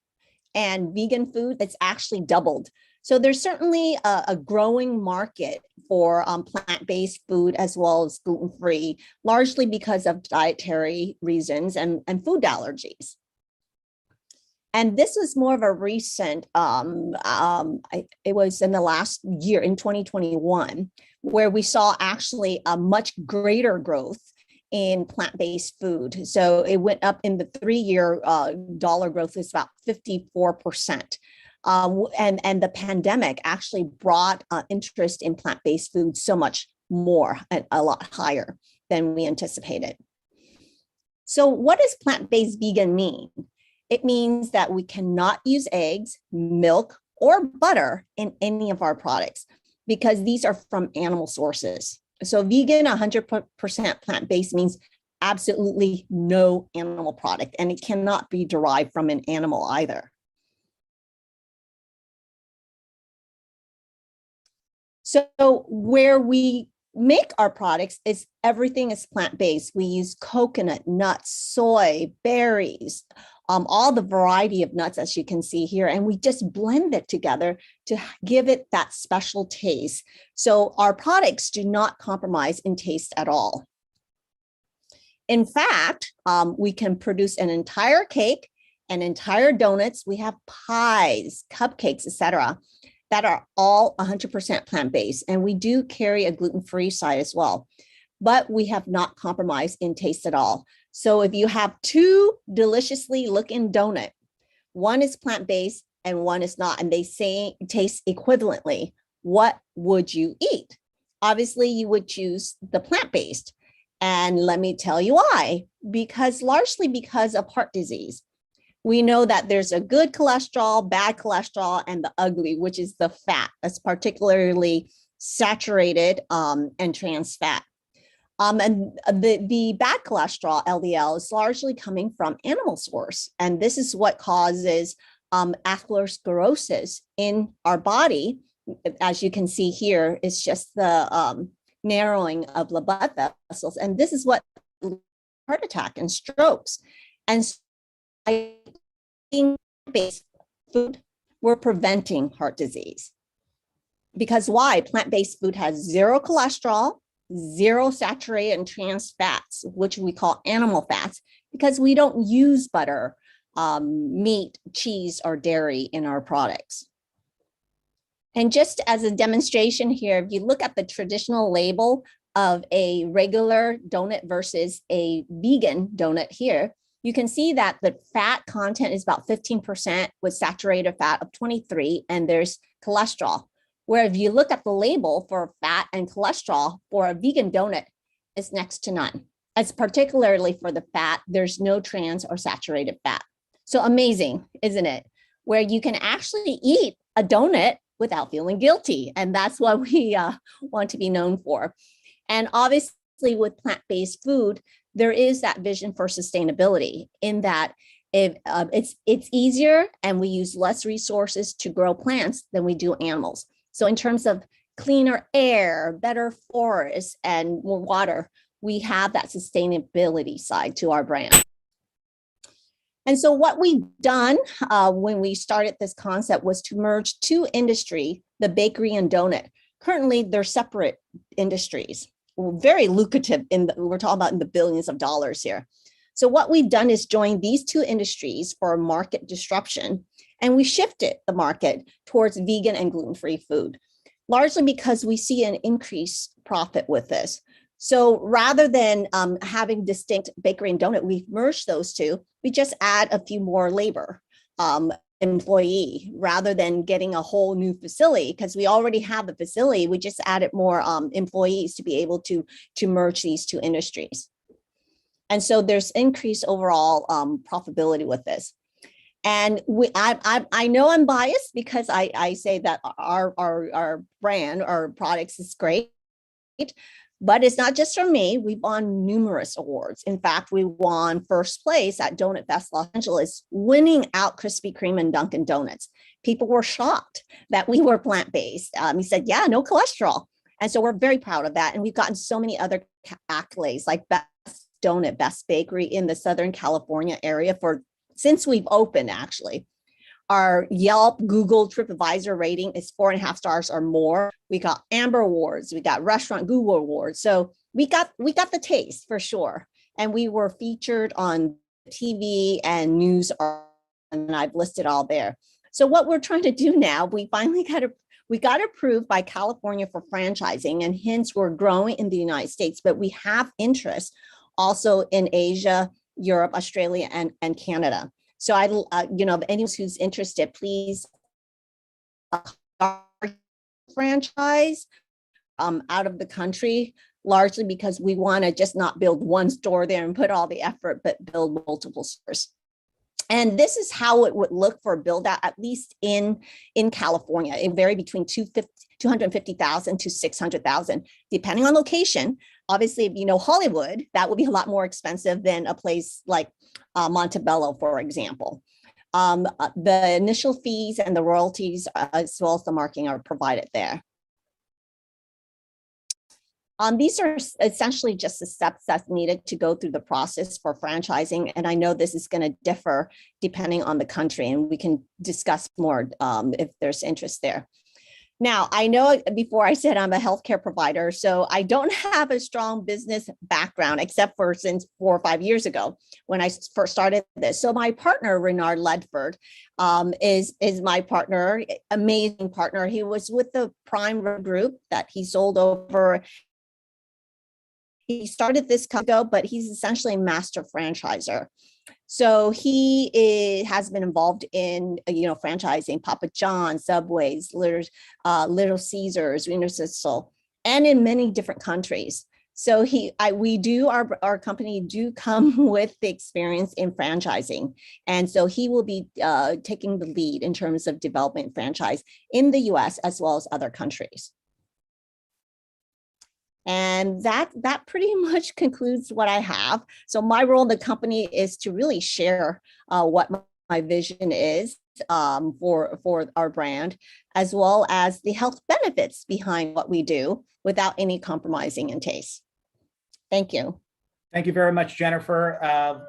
and vegan food, it's actually doubled. So there's certainly a growing market for plant-based food as well as gluten-free, largely because of dietary reasons and food allergies. And this was more of a recent, it was in the last year, in 2021, where we saw actually a much greater growth in plant-based food. So it went up in the 3-year dollar growth is about 54%. And the pandemic actually brought interest in plant-based food so much more and a lot higher than we anticipated. So what does plant-based vegan mean? It means that we cannot use eggs, milk, or butter in any of our products because these are from animal sources. So vegan 100% plant-based means absolutely no animal product, and it cannot be derived from an animal either. So where we make our products is everything is plant-based. We use coconut, nuts, soy, berries, all the variety of nuts, as you can see here, and we just blend it together to give it that special taste. So our products do not compromise in taste at all. In fact, we can produce an entire cake, an entire donuts. We have pies, cupcakes, etc., that are all 100% plant-based, and we do carry a gluten-free side as well, but we have not compromised in taste at all. So if you have two deliciously looking donut, one is plant-based and one is not, and they say taste equivalently, what would you eat? Obviously, you would choose the plant-based. And let me tell you why, largely because of heart disease. We know that there's a good cholesterol, bad cholesterol, and the ugly, which is the fat that's particularly saturated and trans fat. And the bad cholesterol, LDL, is largely coming from animal source. And this is what causes atherosclerosis in our body. As you can see here, it's just the narrowing of the blood vessels. And this is what heart attack and strokes. And by eating plant-based food, we're preventing heart disease. Because why? Plant-based food has zero cholesterol, zero saturated and trans fats, which we call animal fats, because we don't use butter, meat, cheese, or dairy in our products. And just as a demonstration here, if you look at the traditional label of a regular donut versus a vegan donut here, you can see that the fat content is about 15% with saturated fat of 23, and there's cholesterol. Where if you look at the label for fat and cholesterol for a vegan donut, it's next to none. As particularly for the fat, there's no trans or saturated fat. So amazing, isn't it? Where you can actually eat a donut without feeling guilty. And that's what we want to be known for. And obviously with plant-based food, there is that vision for sustainability in that if it's easier and we use less resources to grow plants than we do animals. So in terms of cleaner air, better forests, and more water, we have that sustainability side to our brand. And so what we've done when we started this concept was to merge two industries, the bakery and donut. Currently, they're separate industries, very lucrative. We're talking about in the billions of dollars here. So what we've done is join these two industries for market disruption, and we shifted the market towards vegan and gluten-free food, largely because we see an increased profit with this. So rather than having distinct bakery and donut, we've merged those two. We just add a few more labor employee rather than getting a whole new facility, because we already have the facility. We just added more employees to be able to merge these two industries. And so there's increased overall profitability with this. And I know I'm biased because I say that our brand, our products is great, but it's not just from me. We've won numerous awards. In fact, we won first place at Donut Fest Los Angeles, winning out Krispy Kreme and Dunkin' Donuts. People were shocked that we were plant-based. He said, yeah, no cholesterol. And so we're very proud of that. And we've gotten so many other accolades like Best Donut, Best Bakery in the Southern California area since we've opened, actually. Our Yelp, Google, TripAdvisor rating is 4.5 stars or more. We got Amber Awards, we got Restaurant Google Awards. So we got the taste for sure. And we were featured on TV and news, and I've listed all there. So what we're trying to do now, we got approved by California for franchising, and hence we're growing in the United States, but we have interest also in Asia, Europe, Australia, and Canada. So if anyone who's interested, please franchise out of the country, largely because we want to just not build one store there and put all the effort, but build multiple stores. And this is how it would look for a build out, at least in California. It vary between 250,000 to 600,000, depending on location. Obviously, if you know Hollywood, that would be a lot more expensive than a place like Montebello, for example. The initial fees and the royalties, as well as the marketing, are provided there. These are essentially just the steps that's needed to go through the process for franchising. And I know this is going to differ depending on the country, and we can discuss more if there's interest there. Now, I know before I said I'm a healthcare provider, so I don't have a strong business background, except for since 4 or 5 years ago when I first started this. So my partner, Renard Ledford, is my partner, amazing partner. He was with the Prime Group that he sold over. He started this company ago, but he's essentially a master franchisor. So he has been involved in, franchising Papa John's, Subways, Little Caesars, Universal, and in many different countries. So our company do come with the experience in franchising. And so he will be taking the lead in terms of developing franchise in the US as well as other countries. And that pretty much concludes what I have. So my role in the company is to really share what my vision is for our brand, as well as the health benefits behind what we do without any compromising in taste. Thank you. Thank you very much, Jennifer.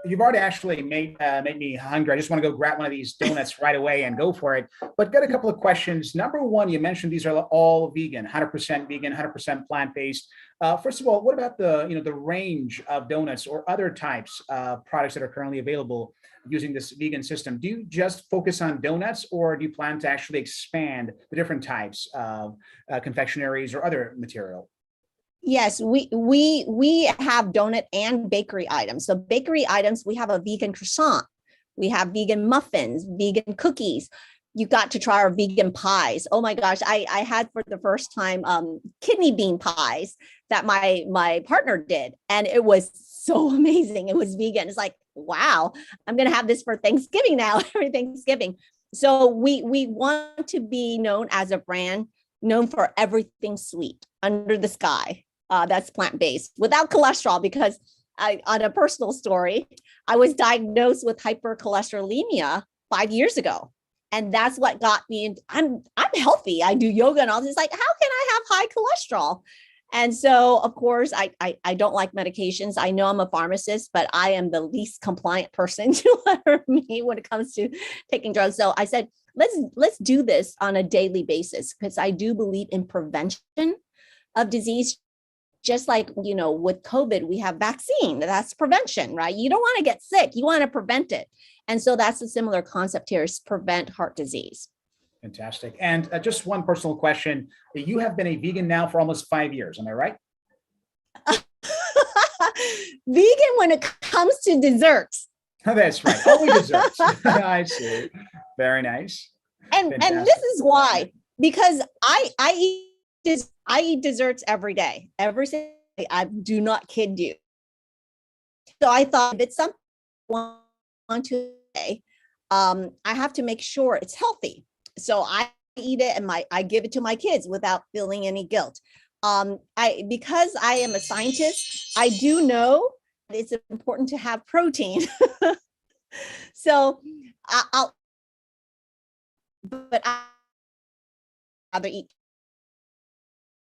You've already actually made me hungry. I just want to go grab one of these donuts right away and go for it. But got a couple of questions. Number one, you mentioned these are all vegan, 100% vegan, 100% plant-based. First of all, what about the range of donuts or other types of products that are currently available using this vegan system? Do you just focus on donuts, or do you plan to actually expand the different types of confectionaries or other material? Yes, we have donut and bakery items. So bakery items, we have a vegan croissant, we have vegan muffins, vegan cookies. You got to try our vegan pies. Oh my gosh, I had for the first time kidney bean pies that my partner did, and it was so amazing. It was vegan. It's like, wow, I'm gonna have this for Thanksgiving now, every Thanksgiving. So we want to be known as a brand known for everything sweet under the sky. That's plant-based without cholesterol, because on a personal story, I was diagnosed with hypercholesterolemia 5 years ago. And that's what got me. I'm healthy. I do yoga and all this. Like, how can I have high cholesterol? And so, of course, I don't like medications. I know I'm a pharmacist, but I am the least compliant person to me when it comes to taking drugs. So I said, let's do this on a daily basis, because I do believe in prevention of disease. Just like, with COVID, we have vaccine. That's prevention, right? You don't want to get sick. You want to prevent it. And so that's a similar concept here, is prevent heart disease. Fantastic. And just one personal question. You have been a vegan now for almost 5 years. Am I right? Vegan when it comes to desserts. That's right. Only desserts. I see. Very nice. And this is why, because I eat desserts every day. Every single day. I do not kid you. So I thought, if it's something I want to say, I have to make sure it's healthy. So I eat it and I give it to my kids without feeling any guilt. Because I am a scientist, I do know that it's important to have protein. So I'll rather eat.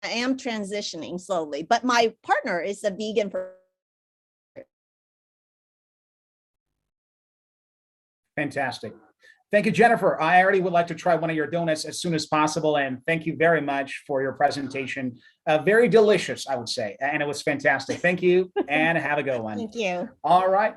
I am transitioning slowly, but my partner is a vegan. Fantastic. Thank you, Jennifer. I already would like to try one of your donuts as soon as possible. And thank you very much for your presentation. Very delicious, I would say. And it was fantastic. Thank you, and have a good one. Thank you. All right.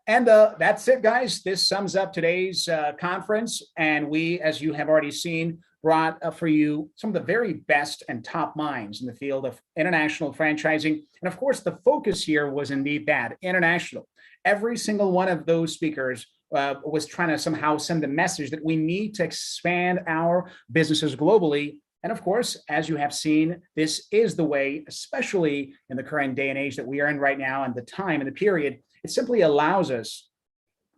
And that's it, guys. This sums up today's conference. And we, as you have already seen, brought for you some of the very best and top minds in the field of international franchising. And of course, the focus here was indeed that, international. Every single one of those speakers was trying to somehow send the message that we need to expand our businesses globally. And of course, as you have seen, this is the way, especially in the current day and age that we are in right now and the time and the period. It simply allows us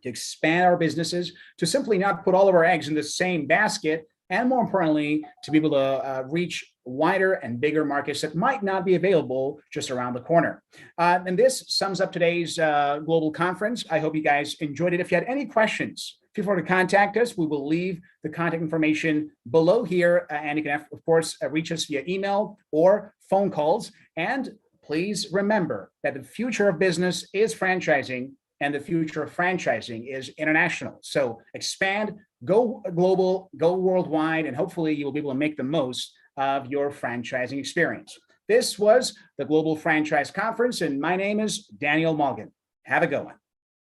to expand our businesses, to simply not put all of our eggs in the same basket, and more importantly, to be able to reach wider and bigger markets that might not be available just around the corner. And this sums up today's global conference. I hope you guys enjoyed it. If you had any questions, feel free to contact us. We will leave the contact information below here, and you can, of course, reach us via email or phone calls. And please remember that the future of business is franchising, and the future of franchising is international. So expand, go global, go worldwide, and hopefully you will be able to make the most of your franchising experience. This was the Global Franchise Conference, and my name is Daniel Mulligan. Have a good one.